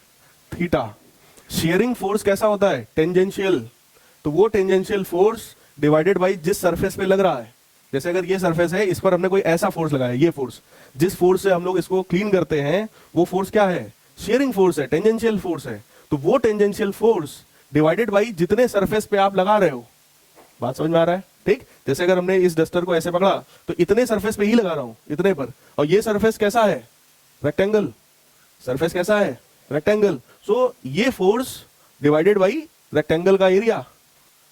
थीटा। शेयरिंग फोर्स कैसा होता है? टेंजेंशियल। तो वो टेंजेंशियल फोर्स डिवाइडेड बाई जिस सरफेस पे लग रहा है। जैसे अगर ये सरफेस है, इस पर हमने कोई ऐसा फोर्स लगाया, ये फोर्स, जिस फोर्स से हम लोग इसको क्लीन करते हैं वो फोर्स क्या है? शेयरिंग फोर्स है, टेंजेंशियल फोर्स है। तो वो टेंजेंशियल फोर्स डिवाइडेड बाई जितने सरफेस पे आप लगा रहे हो। बात समझ में आ रहा है? ठीक, जैसे अगर हमने इस डस्टर को ऐसे पकड़ा तो इतने सरफेस पे ही लगा रहा हूं, इतने पर, और ये सरफेस कैसा है, रेक्टेंगल, सरफेस कैसा है, रेक्टेंगल, सो ये फोर्स डिवाइडेड बाई रेक्टेंगल का एरिया,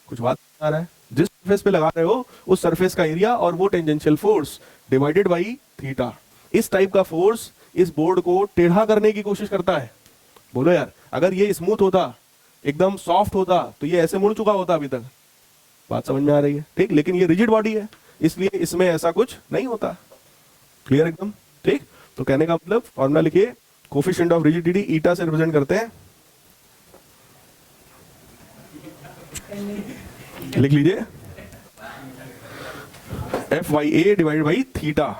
कुछ बात आ रहा है, जिस सरफेस पे लगा रहे हो उस सरफेस का एरिया और वो tangential force divided by theta. इस टाइप का फोर्स इस बोर्ड को टेढ़ा करने की कोशिश करता है। बोलो यार, अगर ये स्मूथ होता, एकदम सॉफ्ट होता, तो ये ऐसे मुड़ चुका होता अभी तक। बात समझ में आ रही है, ठीक, लेकिन ये रिजिड बॉडी है, इसलिए इसमें ऐसा कुछ नहीं होता। क्लियर एकदम, ठीक। तो कहने का मतलब फॉर्मूला लिखिए, कोफिशिएंट ऑफ रिजिडिटी ईटा से रिप्रेजेंट करते हैं, लिख लीजिए F Y A divide by theta.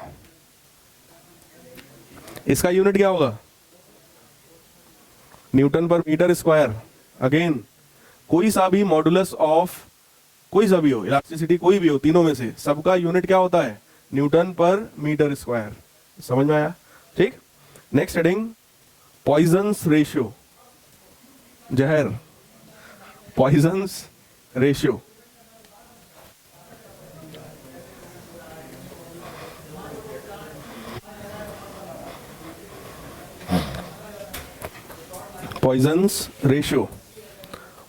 इसका यूनिट क्या होगा, न्यूटन पर मीटर स्क्वायर। अगेन कोई सा भी मॉडुलस ऑफ कोई सा भी हो, इलास्टिसिटी कोई भी हो, तीनों में से सबका यूनिट क्या होता है, न्यूटन पर मीटर स्क्वायर। समझ में आया, ठीक। नेक्स्ट हेडिंग, पॉइजन्स रेशियो, जहर, Poisson's ratio. Poisson's ratio,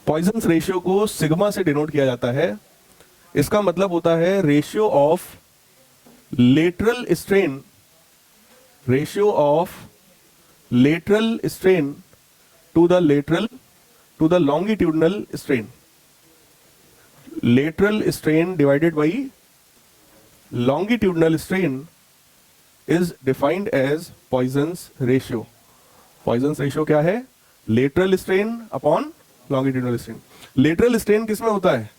Poisson's ratio को सिग्मा से डिनोट किया जाता है। इसका मतलब होता है ratio of lateral strain, ratio of lateral strain to the longitudinal strain, lateral strain divided by longitudinal strain is defined as Poisson's ratio. Poisson's ratio क्या है, lateral strain upon longitudinal strain. Lateral strain किसमें होता है,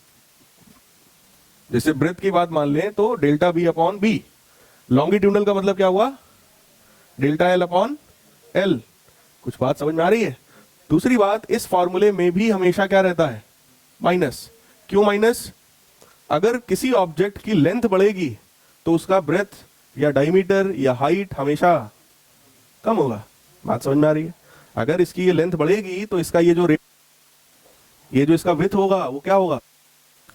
जैसे breath की बात मान लें तो delta B upon B. Longitudinal का मतलब क्या हुआ, डेल्टा एल अपॉन एल। कुछ बात समझ में आ रही है। दूसरी बात, इस फॉर्मूले में भी हमेशा क्या रहता है, माइनस। क्यों माइनस, अगर किसी ऑब्जेक्ट की लेंथ बढ़ेगी तो उसका ब्रेथ या डायमीटर या हाइट हमेशा कम होगा। बात समझ में आ रही है। अगर इसकी ये लेंथ बढ़ेगी तो इसका ये जो इसका विड्थ होगा वो क्या होगा,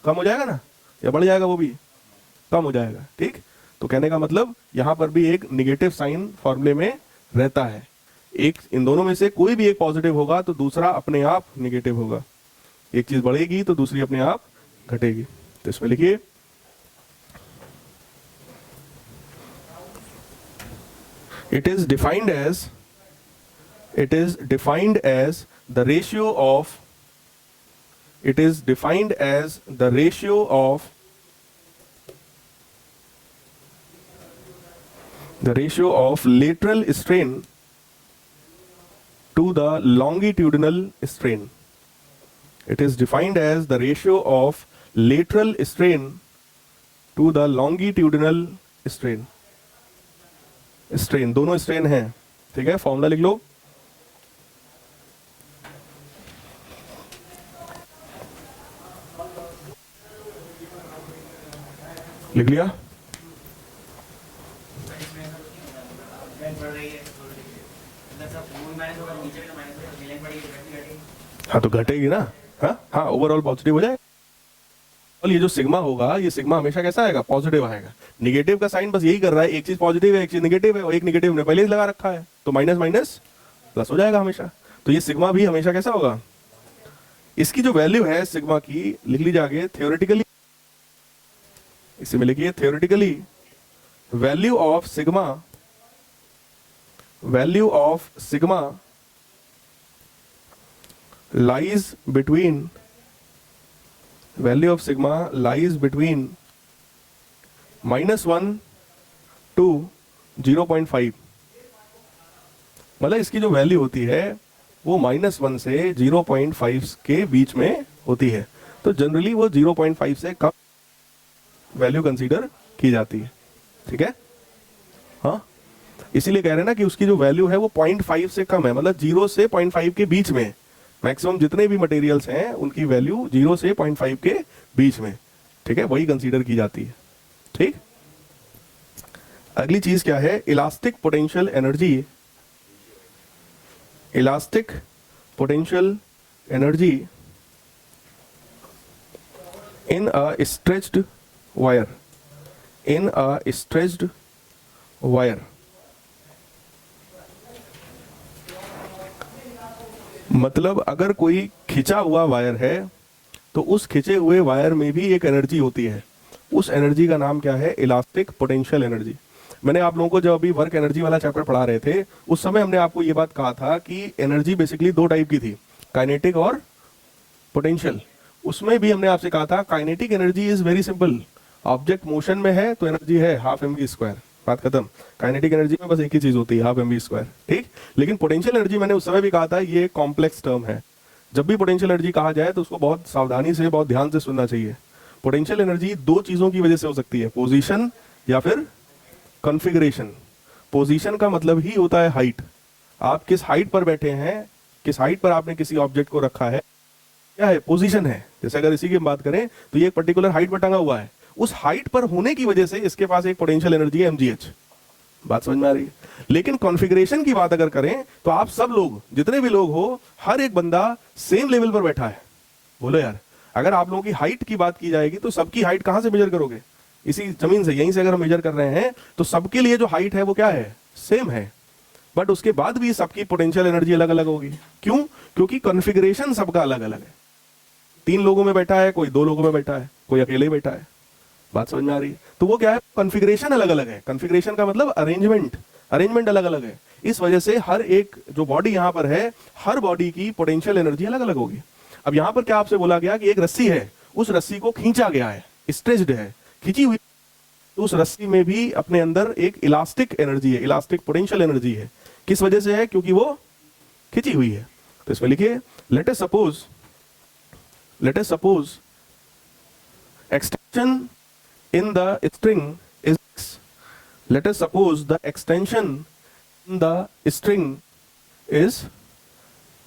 कम हो जाएगा ना, या बढ़ जाएगा, वो भी कम हो जाएगा, ठीक। तो कहने का मतलब यहां पर भी एक निगेटिव साइन फॉर्मूले में रहता है। एक इन दोनों में से कोई भी एक पॉजिटिव होगा तो दूसरा अपने आप निगेटिव होगा। एक चीज बढ़ेगी तो दूसरी अपने आप घटेगी। तो इसमें लिखिए it is defined as the ratio of lateral strain to the longitudinal strain. It is defined as the ratio of lateral strain to the longitudinal strain. Strain, दोनों स्ट्रेन हैं, ठीक है। फॉर्मूला लिख लो, लिख लिया, हाँ तो घटेगी ना, हाँ ओवरऑल पॉजिटिव हो जाए। और ये जो सिग्मा होगा, ये सिग्मा हमेशा कैसा आएगा, पॉजिटिव आएगा। निगेटिव का साइन बस यही कर रहा है, एक चीज पॉजिटिव है एक चीज निगेटिव है, और एक निगेटिव ने पहले ही लगा रखा है, तो माइनस माइनस प्लस हो जाएगा हमेशा। तो ये सिग्मा भी हमेशा कैसा होगा, इसकी जो वैल्यू है सिग्मा की लिख लीजिए आगे, थ्योरेटिकली, इसी में लिखिए theoretically value of sigma lies between -1 to 0.5। मतलब इसकी जो वैल्यू होती है वो -1 से 0.5 के बीच में होती है। तो जनरली वो 0.5 से कम वैल्यू कंसीडर की जाती है, ठीक है। हाँ, इसीलिए कह रहे हैं ना कि उसकी जो वैल्यू है वो 0.5 से कम है, मतलब 0 से 0.5 के बीच में। मैक्सिमम जितने भी मटेरियल्स हैं उनकी वैल्यू 0 से 0.5 के बीच में, ठीक है, वही कंसीडर की जाती है, ठीक। अगली चीज क्या है, elastic potential energy in a stretched wire in a stretched wire, मतलब अगर कोई खिंचा हुआ वायर है तो उस खिंचे हुए वायर में भी एक एनर्जी होती है, उस एनर्जी का नाम क्या है? Elastic potential energy. मैंने आप लोगों को जब अभी वर्क एनर्जी वाला चैप्टर पढ़ा रहे थे उस समय हमने आपको ये बात कहा था कि एनर्जी बेसिकली दो टाइप की थी, काइनेटिक और पोटेंशियल। उसमें भी हमने आपसे कहा था kinetic energy is very simple, object motion में है तो एनर्जी है हाफ एम वी स्क्वायर, बात खत्म। काइनेटिक एनर्जी में बस एक ही चीज होती है, हाफ एम वी स्क्वायर, ठीक। लेकिन पोटेंशियल एनर्जी मैंने उस समय भी कहा था ये कॉम्प्लेक्स टर्म है। जब भी पोटेंशियल एनर्जी कहा जाए तो उसको बहुत सावधानी से, बहुत ध्यान से सुनना चाहिए। पोटेंशियल एनर्जी दो चीजों की वजह से हो सकती है, पोजीशन या फिर कॉन्फ़िगरेशन। पोजीशन का मतलब ही होता है हाइट, आप किस हाइट पर बैठे हैं, किस हाइट पर आपने किसी ऑब्जेक्ट को रखा है, क्या है? पोजीशन है। जैसे अगर इसी की बात करें तो ये एक पर्टिकुलर हाइट पर टंगा हुआ है, उस हाइट पर होने की वजह से इसके पास एक पोटेंशियल एनर्जी है mgh, बात समझ में आ रही है। लेकिन कॉन्फ़िगरेशन की बात अगर करें तो आप सब लोग, जितने भी लोग हो, हर एक बंदा सेम लेवल पर बैठा है। बोलो यार, अगर आप लोगों की हाइट की बात की जाएगी तो सबकी हाइट कहां से मेजर करोगे? इसी जमीन से, यहीं से अगर हम मेजर कर रहे हैं तो सबके लिए जो हाइट है वो क्या है? सेम है। बट उसके बाद भी सबकी पोटेंशियल एनर्जी अलग अलग होगी। क्यों? क्योंकि कॉन्फ़िगरेशन सबका अलग अलग है। 3 लोगों में बैठा है, कोई 2 लोगों में बैठा है, कोई अकेले ही बैठा है, बात समझ में आ रही है। तो वो क्या है? कॉन्फ़िगरेशन अलग अलग है। कॉन्फ़िगरेशन का मतलब अरेंजमेंट अलग अलग है। इस वजह से हर एक जो बॉडी यहां पर है, हर बॉडी की पोटेंशियल एनर्जी अलग अलग होगी। अब यहां पर क्या आपसे बोला गया कि एक रस्सी है, उस रस्सी को खींचा गया है, स्ट्रेच्ड है, खींची हुई, तो उस रस्सी में भी अपने अंदर एक इलास्टिक एनर्जी है, इलास्टिक पोटेंशियल एनर्जी है। किस वजह से है? क्योंकि वो खींची हुई है। तो इसमें लिखिए, let us suppose extension in the string is x. Let us suppose the extension in the string is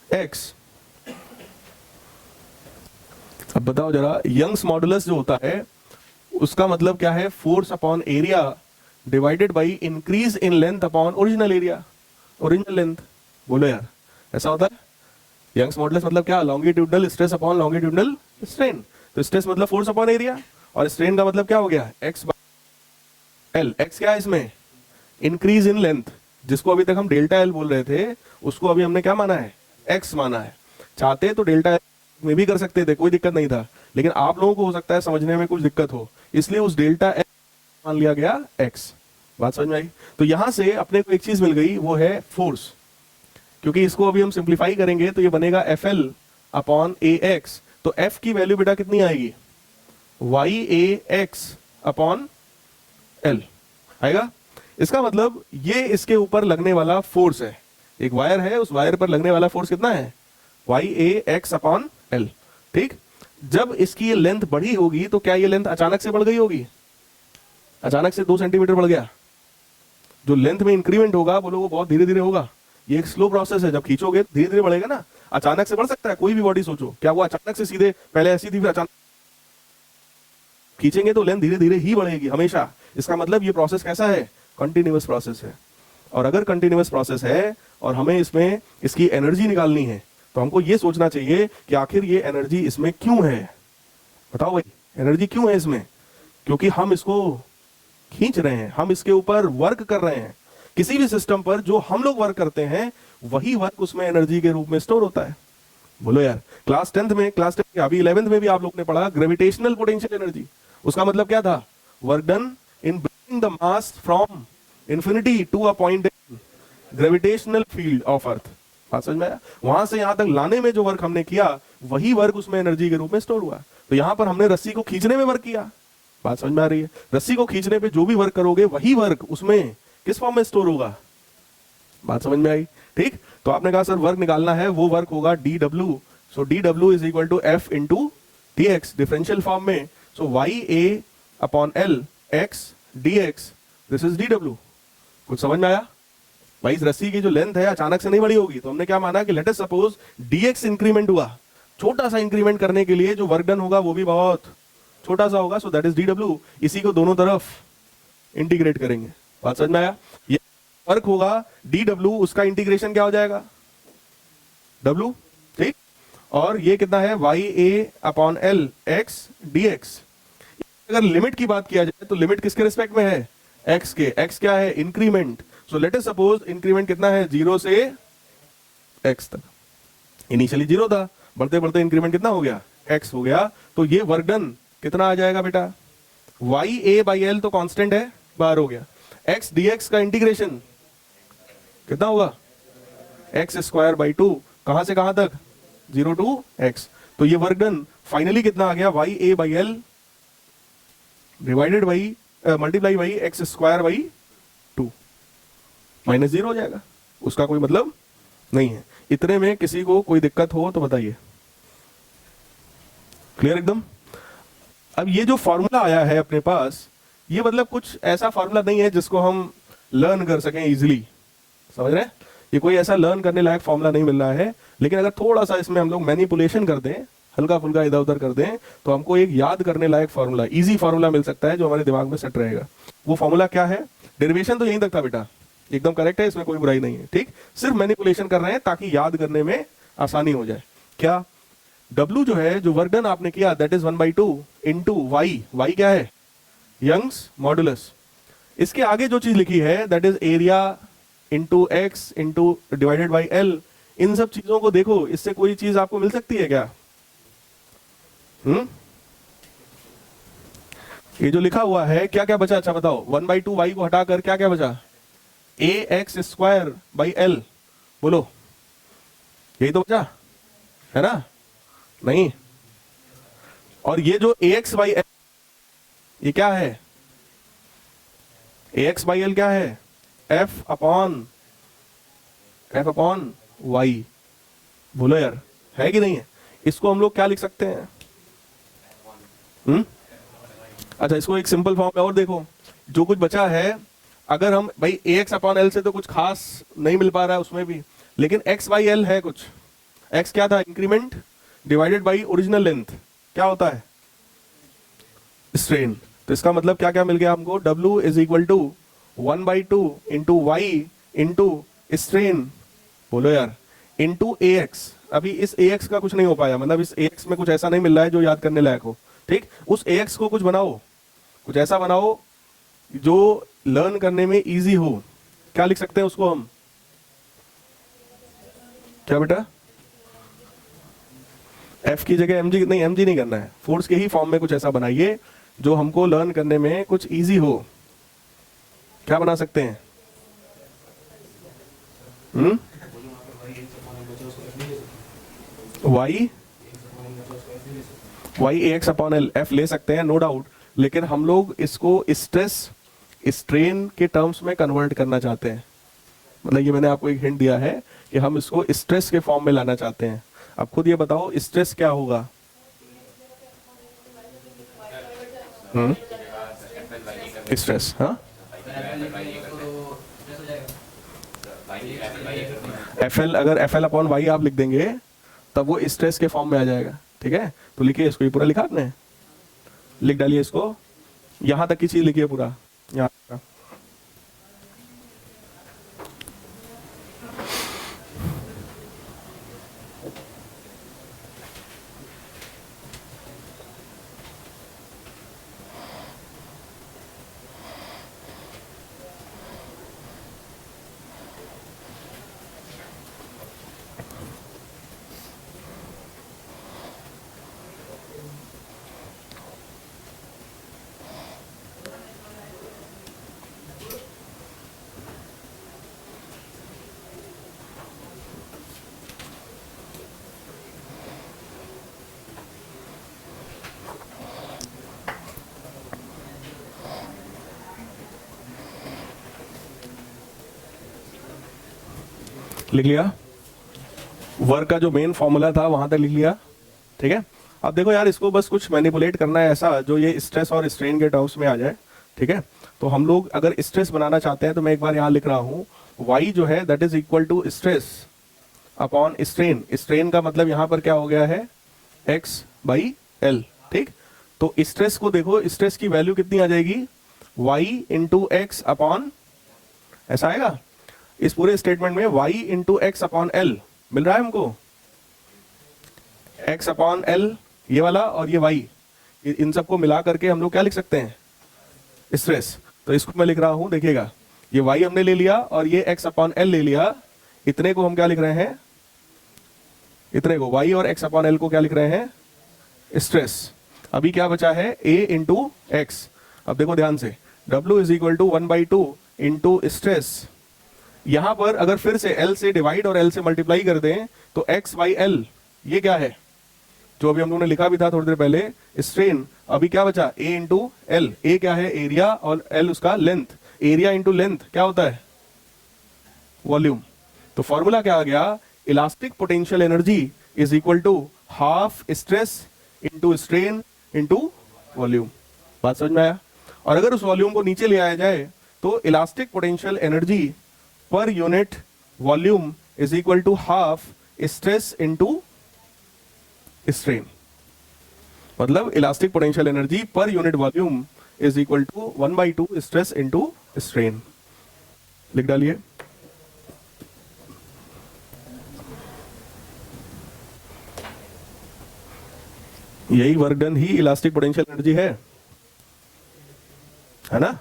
x. अब बताओ जरा, यंग्स मॉडुलस जो होता है उसका मतलब क्या है? Force upon area divided by increase in length upon original area, original length. बोलो यार, ऐसा होता है? यंग्स मॉडुलस मतलब क्या? Longitudinal stress upon longitudinal strain. तो स्ट्रेस मतलब फोर्स अपॉन एरिया, और स्ट्रेन का मतलब क्या हो गया? X by L. एक्स क्या है इसमें? इंक्रीज इन लेंथ, जिसको अभी तक हम डेल्टा एल बोल रहे थे उसको अभी हमने क्या माना है? एक्स माना है। चाहते तो डेल्टा एल में भी कर सकते थे, कोई दिक्कत नहीं था, लेकिन आप लोगों को हो सकता है समझने में कुछ दिक्कत हो, इसलिए उस डेल्टा एल मान लिया गया एक्स। बात समझ में आई? तो यहां से अपने को एक चीज मिल गई, वो है फोर्स। क्योंकि इसको अभी हम सिंप्लीफाई करेंगे तो ये बनेगा एफ एल अपॉन ए एक्स। तो एफ की वैल्यू बेटा कितनी आएगी? वाई ए एक्स अपॉन एल आएगा। इसका मतलब ये इसके ऊपर लगने वाला फोर्स है, एक वायर है, उस वायर पर लगने वाला फोर्स कितना है? वाई ए एक्स अपॉन एल, ठीक। जब इसकी ये लेंथ बढ़ी होगी तो क्या ये लेंथ अचानक से बढ़ गई होगी? अचानक से 2 सेंटीमीटर बढ़ गया? जो लेंथ में इंक्रीमेंट होगा बोलो वो बहुत धीरे धीरे होगा, ये एक स्लो प्रोसेस है। जब खींचोगे धीरे धीरे बढ़ेगा ना, अचानक से बढ़ सकता है? कोई भी बॉडी सोचो, क्या वो अचानक से सीधे पहले ऐसी थी फिर अचानक खींचेंगे तो लेंथ धीरे धीरे ही बढ़ेगी हमेशा। इसका मतलब ये प्रोसेस कैसा है? कंटिन्यूअस प्रोसेस है। और अगर कंटिन्यूअस प्रोसेस है और हमें इसमें इसकी एनर्जी निकालनी है तो हमको ये सोचना चाहिए कि आखिर ये एनर्जी इसमें क्यों है। बताओ भाई, एनर्जी क्यों है इसमें? क्योंकि हम इसको खींच रहे हैं, हम इसके ऊपर वर्क कर रहे हैं। किसी भी सिस्टम पर जो हम लोग वर्क करते हैं वही वर्क उसमें एनर्जी के रूप में स्टोर होता है। बोलो यार, क्लास 10th में, अभी 11th में भी आप लोग ने पढ़ा ग्रेविटेशनल पोटेंशियल एनर्जी। उसका मतलब क्या था? Work done in bringing the mass from infinity to a point in gravitational field of earth. बात समझ में आया? वहां से यहां तक लाने में जो वर्क हमने किया वही वर्क उसमें एनर्जी के रूप में स्टोर हुआ। तो यहां पर हमने रस्सी को खींचने में वर्क किया। बात समझ में आ रही है? रस्सी को खींचने पे जो भी वर्क करोगे वही वर्क उसमें किस फॉर्म में स्टोर होगा। बात समझ में आई? ठीक। तो आपने कहा सर वर्क निकालना है, वो वर्क होगा dw। So dw is equal to f into dx differential form में। So ya upon l x dx, this is dw। कुछ समझ में आया भाई? इस रस्सी की जो लेंथ है अचानक से नहीं बढ़ी होगी, तो हमने क्या माना कि let us suppose dx increment हुआ। छोटा सा इंक्रीमेंट करने के लिए जो वर्क डन होगा वो भी बहुत छोटा सा होगा, सो दैट इज dw। इसी को दोनों तरफ इंटीग्रेट करेंगे। बात समझ में आया? ये वर्क होगा dw, उसका इंटीग्रेशन क्या हो जाएगा? w, ठीक। और ये कितना है? ya upon l x dx। अगर लिमिट की बात किया जाए तो लिमिट किसके रिस्पेक्ट में है, x के। x क्या है, increment. So let us suppose increment कितना है, 0 से x तक। इनिशियली 0 था, बढ़ते बढ़ते इंक्रीमेंट कितना हो गया, x हो गया। तो ये वर्क डन कितना आ जाएगा बेटा, y a बाई एल तो कांस्टेंट है, बाहर हो गया। x dx का इंटीग्रेशन कितना होगा, एक्स स्क्वायर बाई 2, कहां से कहां तक, 0 टू x। तो ये वर्क डन फाइनली कितना आ गया, y a by L divided by multiply by x square by 2, minus 0 हो जाएगा, उसका कोई मतलब नहीं है। इतने में किसी को कोई दिक्कत हो तो बताइए, क्लियर एकदम। अब ये जो फॉर्मूला आया है अपने पास, ये मतलब कुछ ऐसा फॉर्मूला नहीं है जिसको हम लर्न कर सकें इजीली, समझ रहे हैं। ये कोई ऐसा लर्न करने लायक फॉर्मूला नहीं मिल रहा है, लेकिन अगर थोड़ा सा इसमें हम लोग मैनिपुलेशन कर दें, हल्का फुल्का इधर उधर कर दें, तो हमको एक याद करने लायक फॉर्मूला, इजी फॉर्मूला मिल सकता है जो हमारे दिमाग में सेट रहेगा। वो फॉर्मूला क्या है, डेरिवेशन तो यहीं तक था बेटा, एकदम करेक्ट है, इसमें कोई बुराई नहीं है, ठीक। सिर्फ मैनिपुलेशन कर रहे हैं ताकि याद करने में आसानी हो जाए। क्या, W जो है, जो वर्क डन आपने किया, that is 1/2 into Y. Y क्या है, यंग्स मॉडुलस। इसके आगे जो चीज लिखी है that is area into X into divided by L. इन सब चीजों को देखो, इससे कोई चीज आपको मिल सकती है क्या? ये जो लिखा हुआ है क्या क्या बचा, अच्छा बताओ। 1/2 वाई को हटाकर क्या क्या बचा, ए एक्स स्क्वायर बाई एल, बोलो, यही तो बचा है ना? नहीं, और ये जो ए एक्स बाई एल, ये क्या है, ए एक्स बाई एल क्या है, एफ अपॉन वाई। बोलो यार, है कि नहीं है? इसको हम लोग क्या लिख सकते हैं? अच्छा, इसको एक सिंपल फॉर्म में और देखो, जो कुछ बचा है, अगर हम भाई ए एक्स अपॉन एल से तो कुछ खास नहीं मिल पा रहा है उसमें भी, लेकिन एक्स बाई एल है कुछ। एक्स क्या था, increment divided by original length, क्या होता है, स्ट्रेन। तो इसका मतलब क्या क्या मिल गया हमको, W is equal to 1/2 into Y into strain, बोलो यार, इंटू ए एक्स। अभी इस ए एक्स का कुछ नहीं हो पाया, मतलब इस ए एक्स में कुछ ऐसा नहीं मिल रहा है जो याद करने लायक हो, ठीक। उस ए एक्स को कुछ बनाओ, कुछ ऐसा बनाओ जो लर्न करने में इजी हो। क्या लिख सकते हैं उसको हम, क्या बेटा, एफ की जगह एम जी नहीं करना है, फोर्स के ही फॉर्म में कुछ ऐसा बनाइए जो हमको लर्न करने में कुछ इजी हो। क्या बना सकते हैं? वाई ए एक्स अपॉन एल, एफ ले सकते हैं नो डाउट, लेकिन हम लोग इसको स्ट्रेस स्ट्रेन के टर्म्स में कन्वर्ट करना चाहते हैं। मतलब ये मैंने आपको एक हिंट दिया है कि हम इसको स्ट्रेस के फॉर्म में लाना चाहते हैं। अब खुद ये बताओ स्ट्रेस क्या होगा? स्ट्रेस, हाँ, एफ एल, अगर एफ एल अपॉन वाई आप लिख देंगे तब वो स्ट्रेस के फॉर्म में आ जाएगा, ठीक है। तो लिखिए इसको, ये पूरा लिखा आपने, लिख डालिए इसको, यहां तक की चीज लिखिए पूरा यहाँ का। लिख लिया, वर्क का जो मेन फॉर्मूला था वहां तक लिख लिया, ठीक है। अब देखो यार, इसको बस कुछ मैनिपुलेट करना है ऐसा जो ये स्ट्रेस और स्ट्रेन के टर्म्स में आ जाए, ठीक है। तो हम लोग अगर स्ट्रेस बनाना चाहते हैं तो मैं एक बार यहाँ लिख रहा हूँ, y जो है that is equal to stress upon strain. Strain का मतलब यहाँ पर क्या हो गया है, x बाई एल, ठीक। तो स्ट्रेस को देखो, स्ट्रेस की वैल्यू कितनी आ जाएगी, y इंटू एक्स अपॉन, ऐसा आएगा इस पूरे स्टेटमेंट में, y into X upon L मिल रहा है हमको, x अपॉन एल ये वाला और ये y, इन सबको मिला करके हम लोग क्या लिख सकते हैं, स्ट्रेस। तो इसको मैं लिख रहा हूं, देखिएगा ये y हमने ले लिया और ये x अपॉन एल ले लिया, इतने को हम क्या लिख रहे हैं, इतने को y और x अपॉन एल को क्या लिख रहे हैं, स्ट्रेस। अभी क्या बचा है, a इंटू एक्स। अब देखो ध्यान से, W is equal to 1/2 into stress. यहां पर अगर फिर से L से डिवाइड और L से मल्टीप्लाई कर दें तो x बाई एल, ये क्या है, जो अभी हम लोगों ने लिखा भी था थोड़ी देर पहले, स्ट्रेन। अभी क्या बचा, a इंटू एल। ए क्या है, एरिया, और L उसका लेंथ। एरिया इंटू लेंथ क्या होता है, वॉल्यूम। तो फॉर्मूला क्या आ गया, elastic potential energy is equal to half stress into strain into volume. बात समझ में आया। और अगर उस वॉल्यूम को नीचे ले आया जाए तो elastic potential energy per unit volume is equal to half stress into strain. मतलब elastic potential energy per unit volume is equal to 1/2 stress into strain. लिख डालिए। यही वर्क डन ही इलास्टिक पोटेंशियल एनर्जी है ना।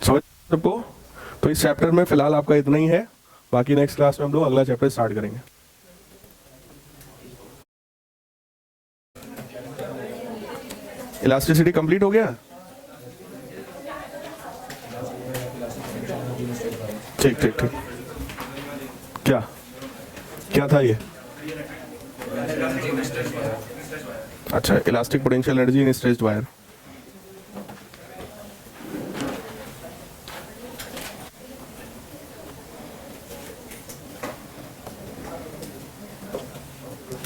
समझ सबको। तो इस चैप्टर में फिलहाल आपका इतना ही है, बाकी नेक्स्ट क्लास में हम लोग अगला चैप्टर स्टार्ट करेंगे। इलास्टिसिटी कंप्लीट हो गया, ठीक ठीक ठीक। क्या क्या था ये, अच्छा, elastic potential energy in stretched wire.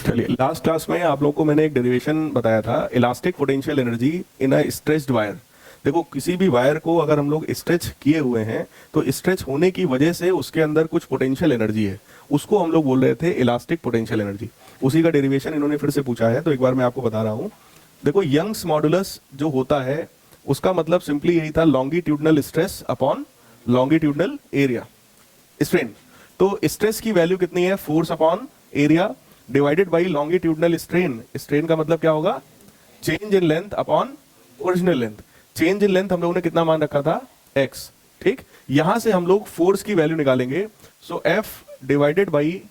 चलिए, लास्ट क्लास में आप लोगों को मैंने एक डेरिवेशन बताया था, elastic potential energy in a stretched wire. देखो, किसी भी वायर को अगर हम लोग स्ट्रेच किए हुए हैं तो स्ट्रेच होने की वजह से उसके अंदर कुछ पोटेंशियल एनर्जी है, उसको हम लोग बोल रहे थे इलास्टिक पोटेंशियल एनर्जी। उसी का डेरिवेशन इन्होंने फिर से पूछा है, तो एक बार मैं आपको बता रहा हूं। देखो, यंग्स मॉडुलस जो होता है उसका मतलब सिंपली यही था, longitudinal stress upon longitudinal area strain. तो स्ट्रेस की वैल्यू कितनी है, force upon area divided by longitudinal strain. Strain का मतलब क्या होगा, change in length upon original length. Change in length हम लोगों ने कितना मान रखा था, x। ठीक, यहां से हम लोग फोर्स की वैल्यू निकालेंगे। So F divided by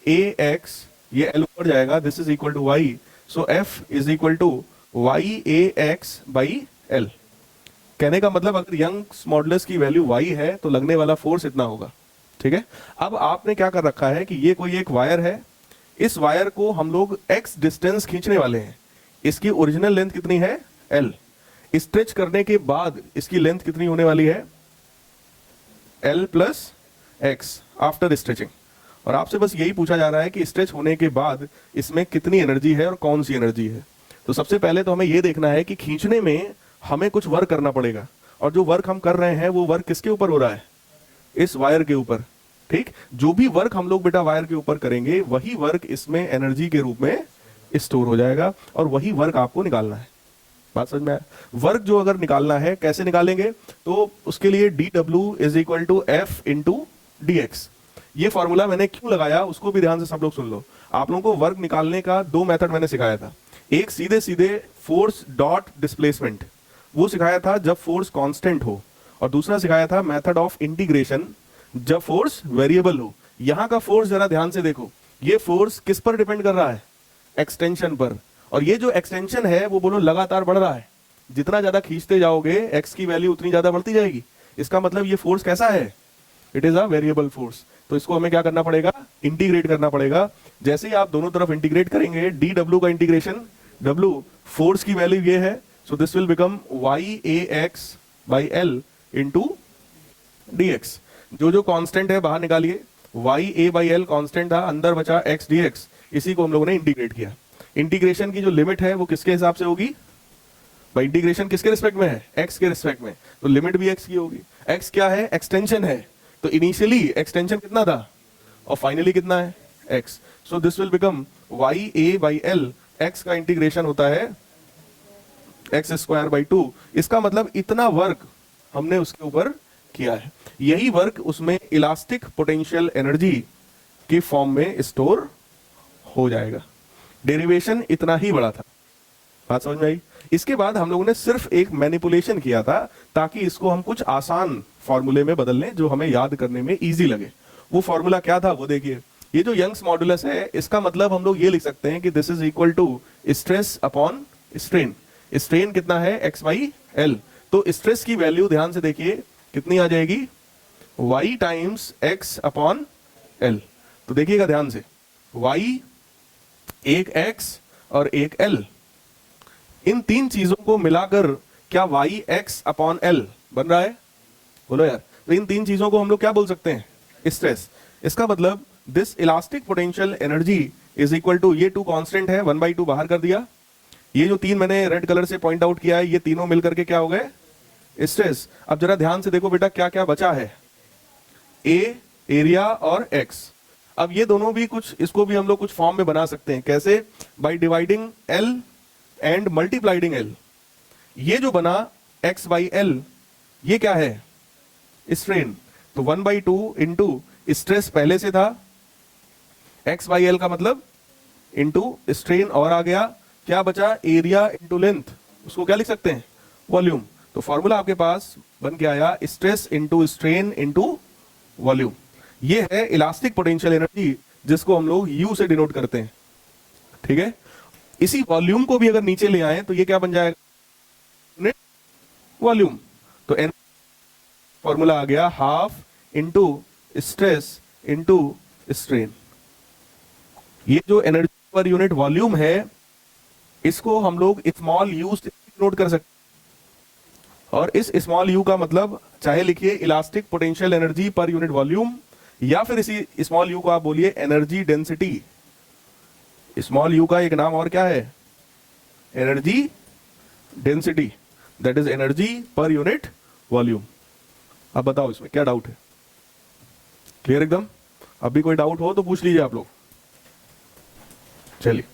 ax, ये L ऊपर जाएगा, this is equal to y। So F is equal to y ax by L। कहने का मतलब अगर यंग्स मॉडुलस की वैल्यू y है तो लगने वाला फोर्स इतना होगा। ठीक है, अब आपने क्या कर रखा है कि ये कोई एक वायर है, इस वायर को हम लोग x डिस्टेंस खींचने वाले हैं। इसकी ओरिजिनल लेंथ कितनी है, L। स्ट्रेच करने के बाद इसकी लेंथ कितनी होने वाली है, L plus x after stretching. और आपसे बस यही पूछा जा रहा है कि स्ट्रेच होने के बाद इसमें कितनी एनर्जी है और कौन सी एनर्जी है। तो सबसे पहले तो हमें यह देखना है कि खींचने में हमें कुछ वर्क करना पड़ेगा, और जो वर्क हम कर रहे हैं वो वर्क किसके ऊपर हो रहा है, इस वायर के ऊपर। ठीक, जो भी वर्क हम लोग बेटा वायर के ऊपर करेंगे वही वर्क इसमें एनर्जी के रूप में स्टोर हो जाएगा, और वही वर्क आपको निकालना है। बात समझ में आया। वर्क जो अगर निकालना है कैसे निकालेंगे, तो उसके लिए dW is equal to F into dx। ये फॉर्मूला मैंने क्यों लगाया उसको भी ध्यान से सब लोग सुन लो। आप लोगों को वर्क निकालने का दो मेथड मैंने सिखाया था, एक सीधे सीधे फोर्स डॉट डिस्प्लेसमेंट, वो सिखाया था जब फोर्स कांस्टेंट हो, और दूसरा सिखाया था मेथड ऑफ इंटीग्रेशन जब फोर्स वेरिएबल हो। यहां का फोर्स जरा ध्यान से देखो, ये फोर्स किस पर डिपेंड कर रहा है, एक्सटेंशन पर। और ये जो एक्सटेंशन है वो बोलो लगातार बढ़ रहा है, जितना ज्यादा खींचते जाओगे एक्स की वैल्यू उतनी ज्यादा बढ़ती जाएगी। इसका मतलब ये फोर्स कैसा है, it is a variable force. तो इसको हमें क्या करना पड़ेगा, इंटीग्रेट करना पड़ेगा। जैसे ही आप दोनों तरफ इंटीग्रेट करेंगे, dW का इंटीग्रेशन, W फोर्स की वैल्यू ये है, so this will become YAX by L into dx। जो जो कांस्टेंट है बाहर निकालिए, YA बाई L कांस्टेंट था, अंदर बचा x dx, इसी को हम लोगों ने इंटीग्रेट किया। इंटीग्रेशन की जो लिमिट है वो किसके हिसाब से होगी भाई, इंटीग्रेशन किसके रिस्पेक्ट में है, x के रिस्पेक्ट में, तो लिमिट भी x की होगी। x क्या है, एक्सटेंशन है, तो इनिशियली एक्सटेंशन कितना था और फाइनली कितना है, x। So this will become YA by L, x का इंटीग्रेशन होता है x² बाई 2। इसका मतलब इतना वर्क हमने उसके ऊपर किया है। यही वर्क उसमें इलास्टिक पोटेंशियल एनर्जी की फॉर्म में स्टोर हो जाएगा। डेरिवेशन इतना ही बड़ा था, बात समझ में आई। इसके बाद हम लोगों ने सिर्फ एक मैनिपुलेशन किया था ताकि इसको हम कुछ आसान फॉर्मूले में बदल लें जो हमें याद करने में इजी लगे। वो फॉर्मूला क्या था वो देखिए। ये जो यंग्स मॉडुलस है इसका मतलब हम लोग ये लिख सकते हैं कि this is equal to stress upon strain. Strain कितना है, एक्स बाई एल। तो स्ट्रेस की वैल्यू ध्यान से देखिए कितनी आ जाएगी, y times X upon L. तो देखिएगा ध्यान से, y एक x और एक l, इन तीन चीजों को मिलाकर क्या y x अपॉन l बन रहा है, बोलो यार। तो इन तीन चीजों को हम लोग क्या बोल सकते हैं, स्ट्रेस। इसका मतलब this elastic potential energy is equal to, ये टू कांस्टेंट है, 1/2 बाहर कर दिया। ये जो तीन मैंने रेड कलर से पॉइंट आउट किया है ये तीनों मिलकर के क्या हो गए, स्ट्रेस। अब जरा ध्यान से देखो बेटा क्या क्या बचा है, ए, एरिया और एक्स। अब ये दोनों भी कुछ, इसको भी हम लोग कुछ फॉर्म में बना सकते हैं। कैसे, by dividing L and multiplying L. ये जो बना एक्स बाई एल ये क्या है, स्ट्रेन। तो 1/2 इंटू स्ट्रेस पहले से था, एक्स बाई एल का मतलब इंटू स्ट्रेन और आ गया, क्या बचा, एरिया इंटू लेंथ, उसको क्या लिख सकते हैं, वॉल्यूम। तो फॉर्मूला आपके पास बन के आया stress into strain into volume. ये है इलास्टिक पोटेंशियल एनर्जी जिसको हम लोग यू से डिनोट करते हैं, ठीक है। इसी वॉल्यूम को भी अगर नीचे ले आए तो ये क्या बन जाएगा, वॉल्यूम। तो एन फॉर्मूला आ गया half into stress into strain. ये जो एनर्जी पर यूनिट वॉल्यूम है इसको हम लोग स्मॉल यू से नोट कर सकते हैं। और इस स्मॉल यू का मतलब चाहे लिखिए elastic potential energy per unit volume, या फिर इसी स्मॉल यू को आप बोलिए एनर्जी डेंसिटी। स्मॉल यू का एक नाम और क्या है, energy density, that is energy per unit volume. अब बताओ इसमें क्या डाउट है, क्लियर एकदम। अभी कोई डाउट हो तो पूछ लीजिए आप लोग, चलिए।